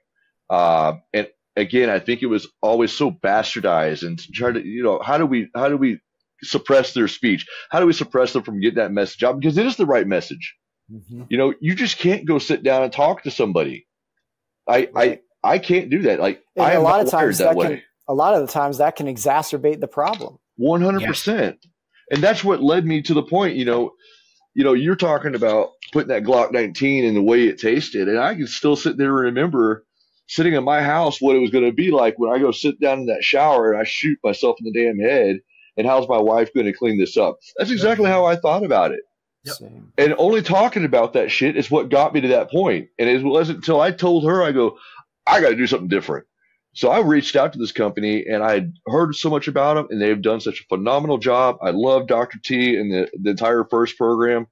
A: And again, I think it was always so bastardized, and try to, you know, how do we suppress their speech? How do we suppress them from getting that message out? Because it is the right message. You know, you just can't go sit down and talk to somebody. I can't do that. Like, I am not wired that way.
D: A lot of the times that can exacerbate the problem.
A: 100%. And that's what led me to the point, you're talking about putting that Glock 19 and the way it tasted. And I can still sit there and remember sitting in my house what it was going to be like when I go sit down in that shower and I shoot myself in the damn head. And how's my wife going to clean this up? That's exactly how I thought about it.
B: Yep.
A: And only talking about that shit is what got me to that point. And it wasn't until I told her, I go, I got to do something different. So I reached out to this company, and I had heard so much about them, and they've done such a phenomenal job. I love Dr. T and the entire FIRST program.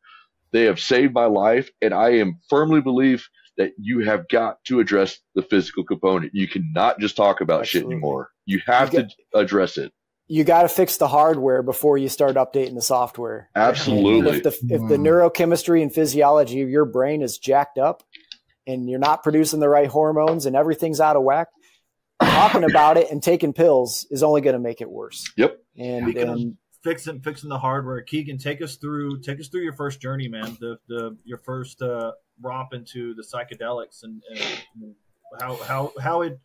A: They have saved my life, and I am firmly believe that you have got to address the physical component. You cannot just talk about shit anymore. You have to address it.
D: You got to fix the hardware before you start updating the software.
A: Absolutely.
D: And if the neurochemistry and physiology of your brain is jacked up and you're not producing the right hormones and everything's out of whack, talking about it and taking pills is only going to make it worse.
A: Yep.
D: And
B: fixing the hardware. Kegan, take us through your first journey, man. Your first romp into the psychedelics and how it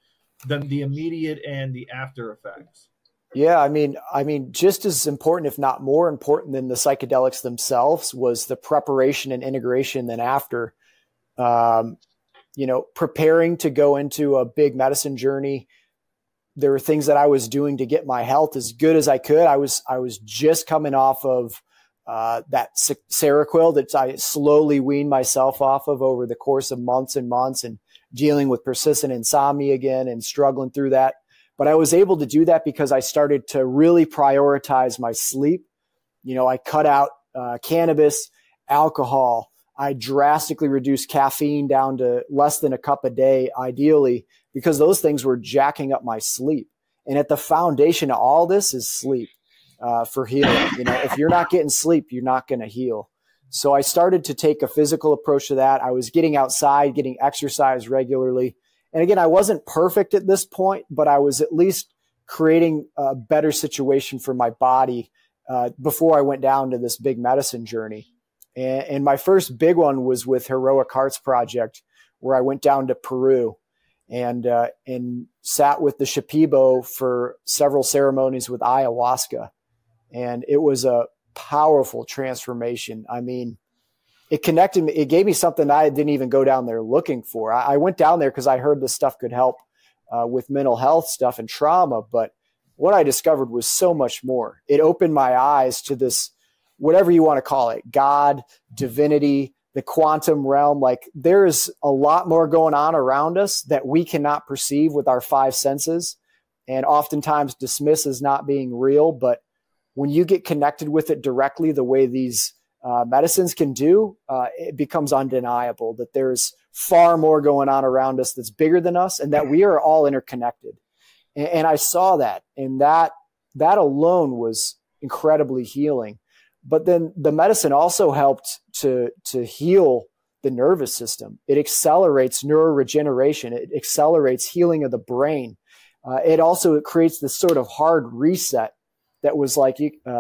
B: the immediate and the after effects.
D: Yeah, I mean, just as important, if not more important than the psychedelics themselves, was the preparation and integration then after. Preparing to go into a big medicine journey. There were things that I was doing to get my health as good as I could. I was just coming off of that Seroquel that I slowly weaned myself off of over the course of months and months, and dealing with persistent insomnia again and struggling through that. But I was able to do that because I started to really prioritize my sleep. I cut out cannabis, alcohol. I drastically reduced caffeine down to less than a cup a day, ideally, because those things were jacking up my sleep. And at the foundation of all this is sleep for healing. If you're not getting sleep, you're not going to heal. So I started to take a physical approach to that. I was getting outside, getting exercise regularly. And again, I wasn't perfect at this point, but I was at least creating a better situation for my body before I went down to this big medicine journey. And my first big one was with Heroic Hearts Project, where I went down to Peru and sat with the Shipibo for several ceremonies with ayahuasca. And it was a powerful transformation. I mean, it connected me. It gave me something I didn't even go down there looking for. I went down there because I heard this stuff could help with mental health stuff and trauma. But what I discovered was so much more. It opened my eyes to this, whatever you want to call it, God, divinity, the quantum realm. Like, there is a lot more going on around us that we cannot perceive with our five senses and oftentimes dismiss as not being real. But when you get connected with it directly, the way these medicines can do, it becomes undeniable that there's far more going on around us that's bigger than us, and that we are all interconnected. And I saw that, and that alone was incredibly healing. But then the medicine also helped to heal the nervous system. It accelerates neuroregeneration. It accelerates healing of the brain. It creates this sort of hard reset that was like,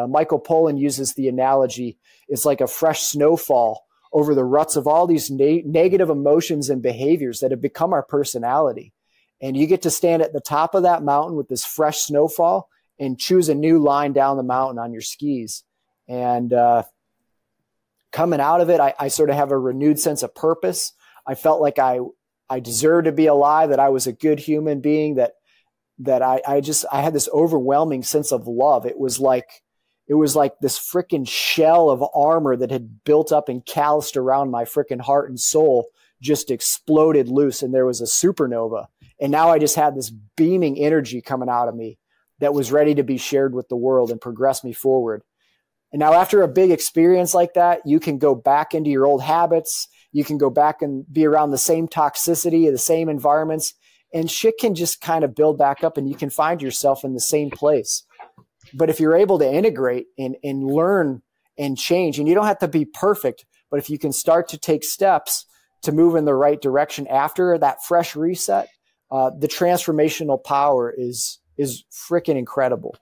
D: Michael Pollan uses the analogy, it's like a fresh snowfall over the ruts of all these negative emotions and behaviors that have become our personality. And you get to stand at the top of that mountain with this fresh snowfall and choose a new line down the mountain on your skis. And coming out of it, I sort of have a renewed sense of purpose. I felt like I deserved to be alive, that I was a good human being, that I had this overwhelming sense of love. It was like this freaking shell of armor that had built up and calloused around my freaking heart and soul just exploded loose, and there was a supernova. And now I just had this beaming energy coming out of me that was ready to be shared with the world and progress me forward. And now after a big experience like that, you can go back into your old habits. You can go back and be around the same toxicity, the same environments, and shit can just kind of build back up, and you can find yourself in the same place. But if you're able to integrate and learn and change, and you don't have to be perfect, but if you can start to take steps to move in the right direction after that fresh reset, the transformational power is freaking incredible.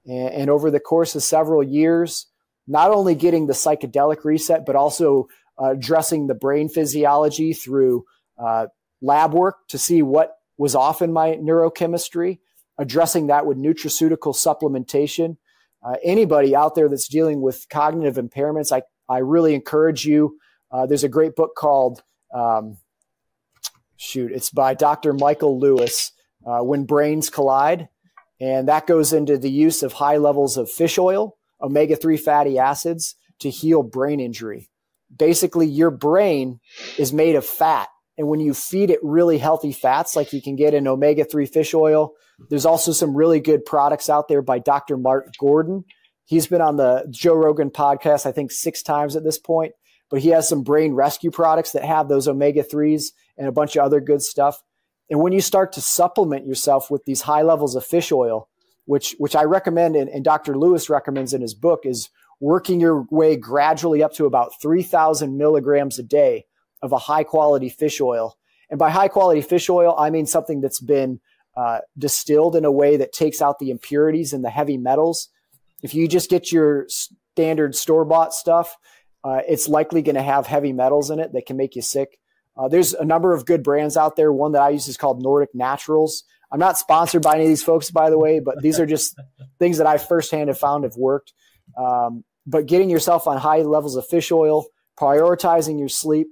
D: And over the course of several years, not only getting the psychedelic reset, but also addressing the brain physiology through lab work to see what was off in my neurochemistry, addressing that with nutraceutical supplementation, anybody out there that's dealing with cognitive impairments, I really encourage you. There's a great book called, it's by Dr. Michael Lewis, When Brains Collide. And that goes into the use of high levels of fish oil, omega-3 fatty acids to heal brain injury. Basically, your brain is made of fat. And when you feed it really healthy fats, like you can get in omega-3 fish oil, there's also some really good products out there by Dr. Mark Gordon. He's been on the Joe Rogan podcast, I think 6 times at this point, but he has some brain rescue products that have those omega-3s and a bunch of other good stuff. And when you start to supplement yourself with these high levels of fish oil, which I recommend and Dr. Lewis recommends in his book, is working your way gradually up to about 3,000 milligrams a day of a high quality fish oil. And by high quality fish oil, I mean something that's been distilled in a way that takes out the impurities and the heavy metals. If you just get your standard store-bought stuff, it's likely going to have heavy metals in it that can make you sick. There's a number of good brands out there. One that I use is called Nordic Naturals. I'm not sponsored by any of these folks, by the way, but these are just things that I firsthand have found have worked. But getting yourself on high levels of fish oil, prioritizing your sleep,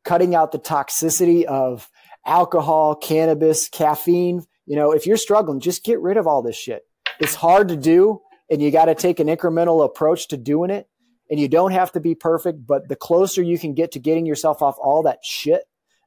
D: cutting out the toxicity of alcohol, cannabis, caffeine. If you're struggling, just get rid of all this shit. It's hard to do, and you got to take an incremental approach to doing it. And you don't have to be perfect, but the closer you can get to getting yourself off all that shit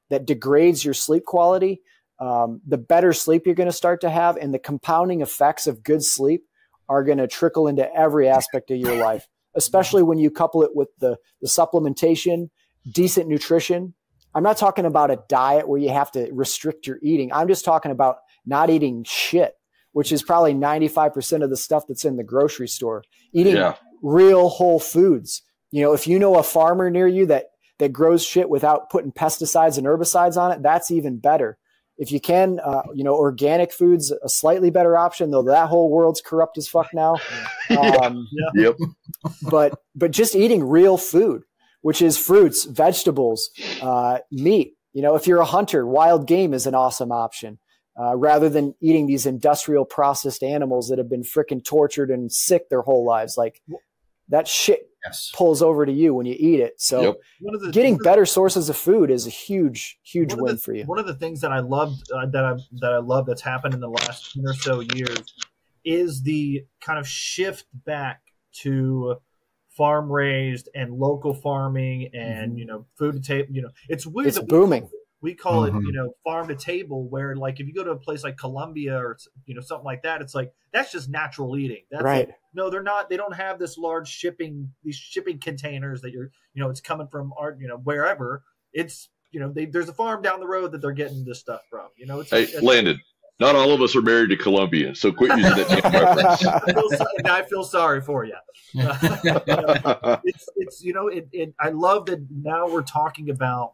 D: that degrades your sleep quality, the better sleep you're going to start to have. And the compounding effects of good sleep are going to trickle into every aspect of your life, especially when you couple it with the supplementation, decent nutrition. I'm not talking about a diet where you have to restrict your eating. I'm just talking about not eating shit, which is probably 95% of the stuff that's in the grocery store. Eating real whole foods. If you know a farmer near you that grows shit without putting pesticides and herbicides on it, that's even better. If you can, organic food's a slightly better option, though that whole world's corrupt as fuck now.
A: Yep.
D: But just eating real food, which is fruits, vegetables, meat. If you're a hunter, wild game is an awesome option. Rather than eating these industrial processed animals that have been freaking tortured and sick their whole lives. Like that shit pulls over to you when you eat it. So getting better sources of food is a huge win for you.
B: One of the things that I loved that I love that's happened in the last 10 or so years is the kind of shift back to farm raised and local farming and, food to table. It's weird.
D: It's booming.
B: We call it, farm to table, where like if you go to a place like Colombia or something like that, it's like that's just natural eating. That's
D: right.
B: Like, no, they're not. They don't have this large shipping containers that it's coming from wherever. It's there's a farm down the road that they're getting this stuff from. It's
A: Landon. Not all of us are married to Colombia, so quit using that damn reference.
B: I feel sorry for you. I love that now we're talking about.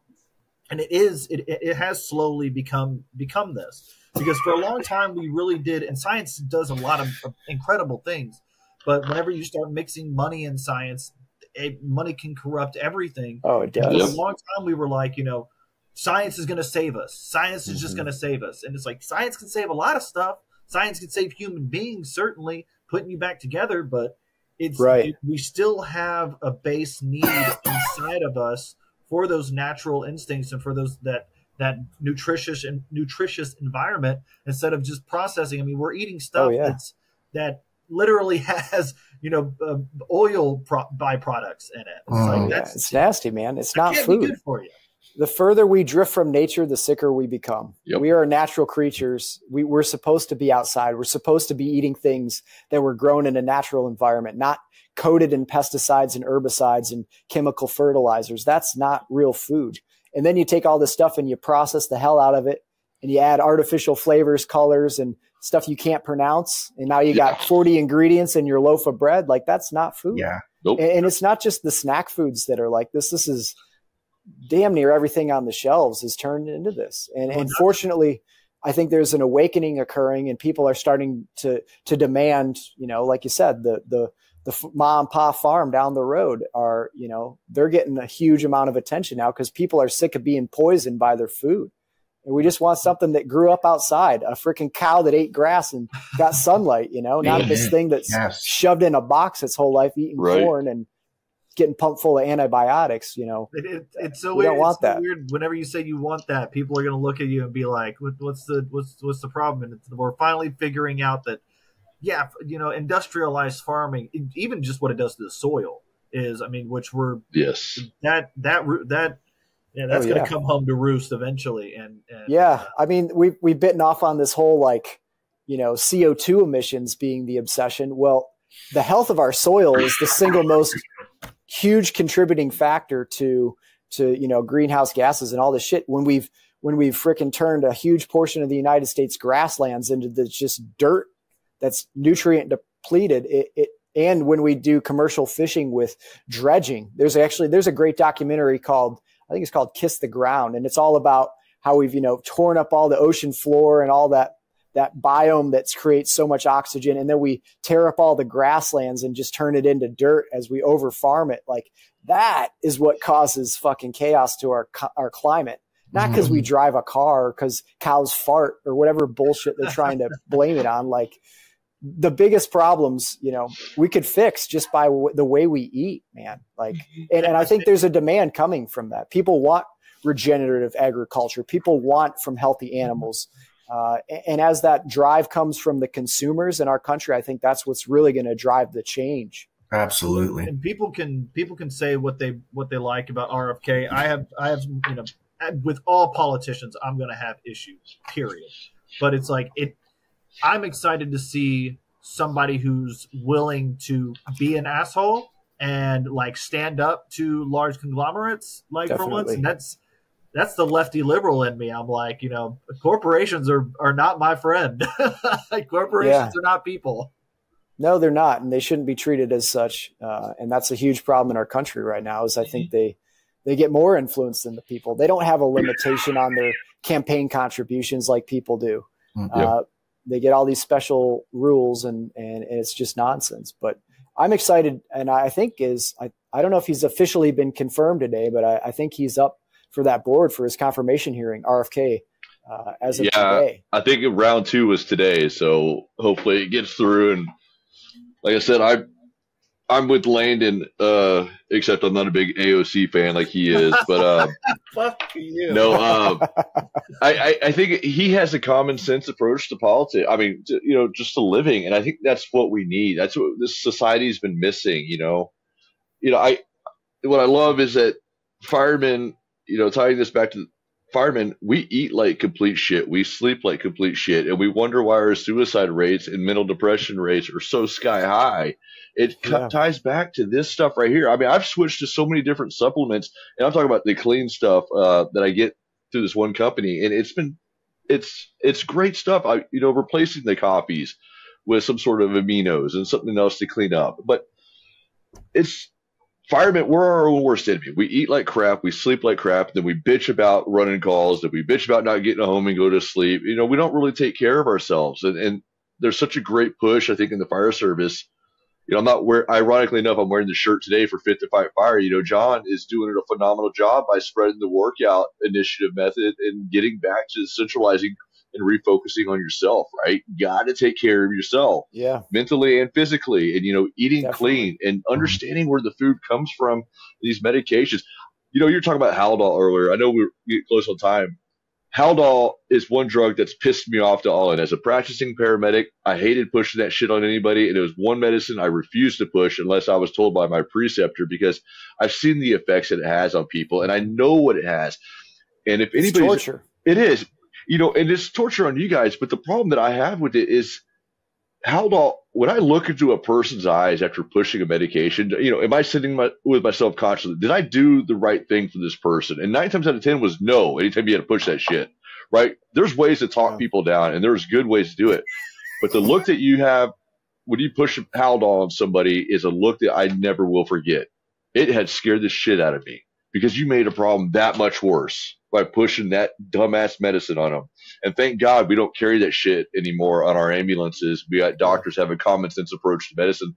B: And it has slowly become this, because for a long time we really did, and science does a lot of incredible things, but whenever you start mixing money and science, money can corrupt everything.
D: Oh, it does.
B: For a long time we were like, science is going to save us. Science is just going to save us. And it's like, science can save a lot of stuff. Science can save human beings, certainly putting you back together, but we still have a base need inside of us for those natural instincts and for those that nutritious environment, instead of just processing. I mean, we're eating stuff that literally has oil byproducts in it.
D: It's nasty, man. It's not food.
B: Be good for you.
D: The further we drift from nature, the sicker we become.
A: Yep.
D: We are natural creatures. We're supposed to be outside. We're supposed to be eating things that were grown in a natural environment, not coated in pesticides and herbicides and chemical fertilizers. That's not real food. And then you take all this stuff and you process the hell out of it, and you add artificial flavors, colors, and stuff you can't pronounce. And now you got 40 ingredients in your loaf of bread. Like, that's not food.
C: Yeah.
A: Nope.
D: And it's not just the snack foods that are like this. This is damn near everything on the shelves is turned into this. And fortunately, I think there's an awakening occurring, and people are starting to demand, like you said, the mom and pop farm down the road are, they're getting a huge amount of attention now because people are sick of being poisoned by their food. And we just want something that grew up outside, a freaking cow that ate grass and got sunlight, you know, not this thing that's shoved in a box its whole life, eating corn and getting pumped full of antibiotics, you know.
B: It's so
D: we
B: weird.
D: Don't want that.
B: Weird. Whenever you say you want that, people are going to look at you and be like, what's the problem? And we're finally figuring out that, yeah, you know, industrialized farming, even just what it does to the soil is, I mean, which we're that's going to come home to roost eventually. And
D: I mean, we've bitten off on this whole, like, you know, CO2 emissions being the obsession. Well, the health of our soil is the single most huge contributing factor to, you know, greenhouse gases and all this shit. When we've frickin' turned a huge portion of the United States grasslands into just dirt that's nutrient depleted, and when we do commercial fishing with dredging, there's a great documentary called, I think it's called Kiss the Ground. And it's all about how we've, you know, torn up all the ocean floor and all that biome that creates so much oxygen. And then we tear up all the grasslands and just turn it into dirt as we over farm it. Like, that is what causes fucking chaos to our climate. Not because we drive a car or because cows fart or whatever bullshit they're trying to blame it on. Like, the biggest problems, you know, we could fix just by the way we eat, man. Like, and I think there's a demand coming from that. People want regenerative agriculture. People want from healthy animals. And as that drive comes from the consumers in our country, I think that's what's really going to drive the change.
C: Absolutely.
B: And people can say what they like about RFK. I have, you know, with all politicians, I'm going to have issues, period. But it's like, I'm excited to see somebody who's willing to be an asshole and, like, stand up to large conglomerates, like, for once. And that's the lefty liberal in me. I'm like, you know, corporations are not my friend. Like, corporations are not people.
D: No, they're not, and they shouldn't be treated as such. And that's a huge problem in our country right now. Is I think they get more influence than the people. They don't have a limitation on their campaign contributions like people do. They get all these special rules, and it's just nonsense. But I'm excited, and I think I don't know if he's officially been confirmed today, but I think he's up for that board for his confirmation hearing, RFK, as of today.
A: I think round 2 was today, so hopefully it gets through. And like I said, I'm with Landon, except I'm not a big AOC fan like he is. But
B: fuck you.
A: No, I think he has a common sense approach to politics. I mean, just to living, and I think that's what we need. That's what this society's been missing. What I love is that firemen. Tying this back to firemen, we eat like complete shit. We sleep like complete shit, and we wonder why our suicide rates and mental depression rates are so sky high. It ties back to this stuff right here. I mean, I've switched to so many different supplements, and I'm talking about the clean stuff that I get through this one company, and it's great stuff. Replacing the coffees with some sort of aminos and something else to clean up. But firemen, we're our own worst enemy. We eat like crap, we sleep like crap, then we bitch about running calls, then we bitch about not getting home and go to sleep. We don't really take care of ourselves, and there's such a great push, I think, in the fire service. Ironically enough, I'm wearing the shirt today for Fit to Fight Fire. John is doing a phenomenal job by spreading the workout initiative method and getting back to centralizing and refocusing on yourself, right? You got to take care of yourself, mentally and physically, and, eating clean and understanding where the food comes from, these medications. You're talking about Haldol earlier. I know we're getting close on time. Haldol is one drug that's pissed me off to all. And as a practicing paramedic, I hated pushing that shit on anybody. And it was one medicine I refused to push unless I was told by my preceptor, because I've seen the effects that it has on people, and I know what it has. And if anybody's
D: torture,
A: it is, and it's torture on you guys. But the problem that I have with it is Haldol, when I look into a person's eyes after pushing a medication, am I sitting with myself consciously? Did I do the right thing for this person? And 9 times out of 10 was no. Anytime you had to push that shit, right? There's ways to talk people down, and there's good ways to do it. But the look that you have when you push Haldol on somebody is a look that I never will forget. It had scared the shit out of me, because you made a problem that much worse by pushing that dumbass medicine on them. And thank God we don't carry that shit anymore on our ambulances. We got doctors have a common sense approach to medicine.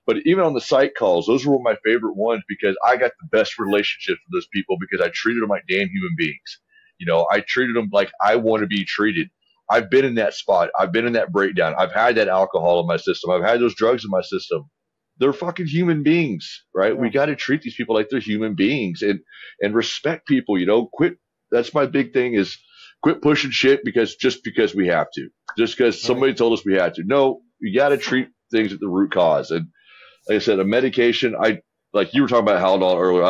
A: But even on the psych calls, those were my favorite ones, because I got the best relationships with those people because I treated them like damn human beings. You know, I treated them like I want to be treated. I've been in that spot. I've been in that breakdown. I've had that alcohol in my system. I've had those drugs in my system. They're fucking human beings, right? Yeah. We got to treat these people like they're human beings and respect people, you know, quit. That's my big thing is quit pushing shit just because we have to, just because somebody told us we had to. No, you got to treat things at the root cause. And like I said, a medication, like you were talking about Haldol earlier.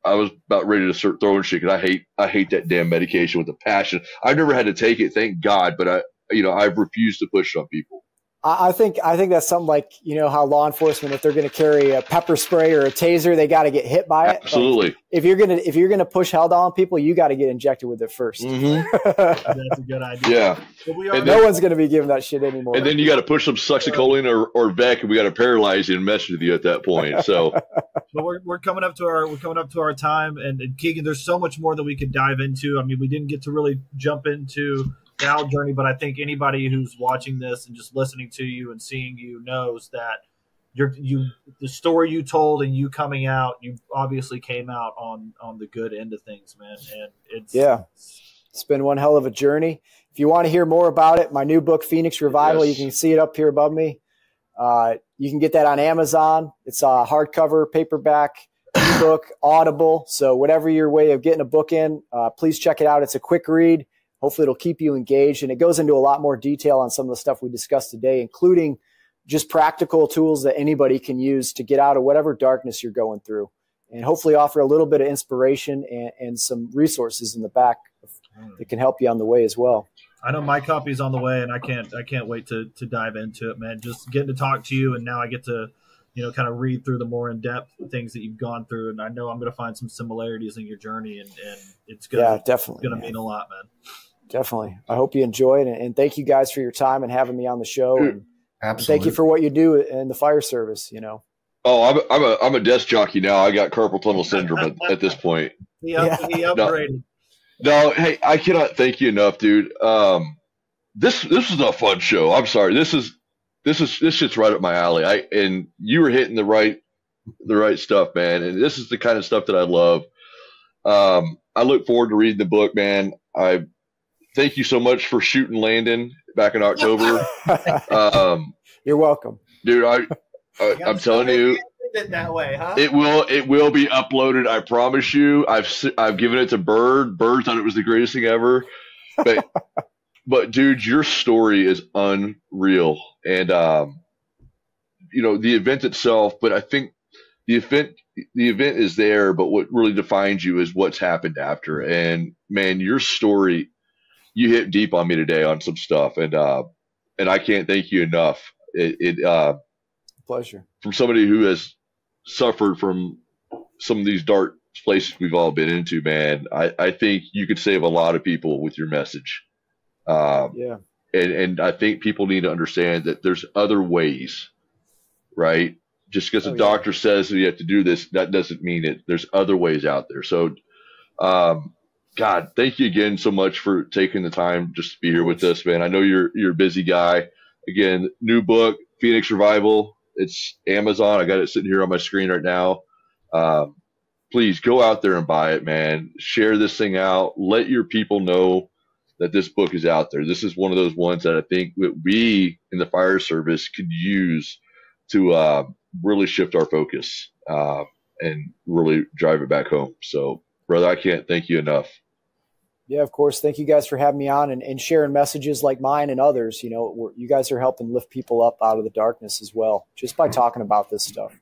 A: I was about ready to start throwing shit because I hate that damn medication with a passion. I've never had to take it, thank God, but I've refused to push it on people.
D: I think that's something like, you know, how law enforcement, if they're going to carry a pepper spray or a taser, they got to get hit by it.
A: Absolutely.
D: Like, if you're going to push Haldol on people, you got to get injected with it first.
B: Mm-hmm. That's a good idea.
A: Yeah.
D: No one's going to be giving that shit anymore.
A: And then you got to push some succinylcholine or Vec, and we got to paralyze you and mess with you at that point. So,
B: but we're coming up to our time, and Kegan, there's so much more that we could dive into. I mean, we didn't get to really jump into Val journey, but I think anybody who's watching this and just listening to you and seeing you knows that the story you told and you coming out, you obviously came out on the good end of things, man. And it's been one hell of a journey. If you want to hear more about it, my new book, Phoenix Revival, You can see it up here above me. You can get that on Amazon. It's a hardcover, paperback, ebook, Audible. So whatever your way of getting a book in, please check it out. It's a quick read. Hopefully it'll keep you engaged, and it goes into a lot more detail on some of the stuff we discussed today, including just practical tools that anybody can use to get out of whatever darkness you're going through, and hopefully offer a little bit of inspiration and some resources in the back that can help you on the way as well. I know my copy's on the way, and I can't wait to dive into it, man. Just getting to talk to you, and now I get to, you know, kind of read through the more in-depth things that you've gone through, and I know I'm going to find some similarities in your journey, and it's going to mean a lot, man.
D: Definitely. I hope you enjoyed it, and thank you guys for your time and having me on the show. And
C: Absolutely.
D: Thank you for what you do in the fire service. You know.
A: Oh, I'm a desk jockey now. I got carpal tunnel syndrome at this point.
B: He upgraded.
A: No, hey, I cannot thank you enough, dude. This is a fun show. I'm sorry. This shit's right up my alley. And you were hitting the right stuff, man. And this is the kind of stuff that I love. I look forward to reading the book, man. I thank you so much for shooting Landon back in October.
D: You're welcome,
A: dude. I'm telling you,
B: that way, huh?
A: It will be uploaded. I promise you. I've given it to Bird. Bird thought it was the greatest thing ever. But dude, your story is unreal. And you know, the event itself. But I think the event is there. But what really defines you is what's happened after. And man, your story. You hit deep on me today on some stuff, and I can't thank you enough.
D: Pleasure.
A: From somebody who has suffered from some of these dark places we've all been into, man, I think you could save a lot of people with your message. And I think people need to understand that there's other ways, right? Just because a doctor says that you have to do this, that doesn't mean it. There's other ways out there. So, God, thank you again so much for taking the time just to be here with us, man. I know you're a busy guy. Again, new book, Phoenix Revival. It's Amazon. I got it sitting here on my screen right now. Please go out there and buy it, man. Share this thing out. Let your people know that this book is out there. This is one of those ones that I think that we in the fire service could use to really shift our focus and really drive it back home. So, brother, I can't thank you enough.
D: Yeah, of course. Thank you guys for having me on and sharing messages like mine and others. You know, you guys are helping lift people up out of the darkness as well, just by talking about this stuff.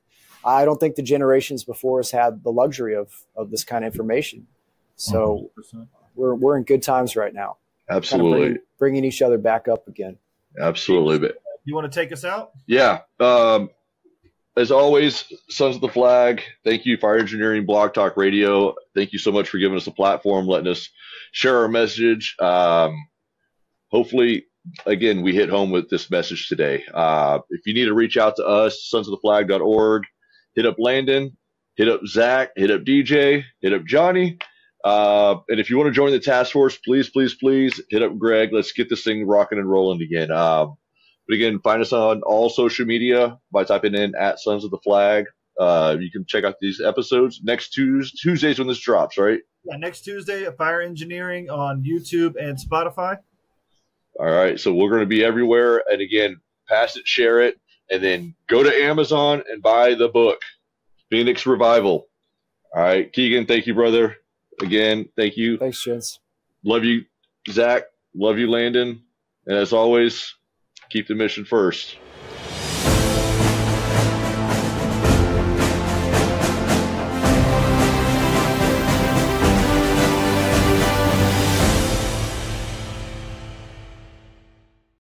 D: I don't think the generations before us had the luxury of this kind of information. So 100%. We're in good times right now.
A: Absolutely.
D: Kind of bringing each other back up again.
A: Absolutely.
B: You want to take us out?
A: Yeah. As always, Sons of the Flag, thank you, Fire Engineering Blog Talk Radio. Thank you so much for giving us a platform, letting us share our message. Hopefully, again, we hit home with this message today. If you need to reach out to us, sonsoftheflag.org, hit up Landon, hit up Zach, hit up DJ, hit up Johnny. And if you want to join the task force, please hit up Greg. Let's get this thing rocking and rolling again. But again, find us on all social media by typing in @Sons of the Flag. You can check out these episodes next Tuesdays when this drops, right?
B: Yeah, next Tuesday, Fire Engineering on YouTube and Spotify.
A: All right. So we're going to be everywhere. And again, pass it, share it, and then go to Amazon and buy the book, Phoenix Revival. All right. Kegan, thank you, brother. Again, thank you.
D: Thanks, Jens.
A: Love you, Zach. Love you, Landon. And as always, keep the mission first.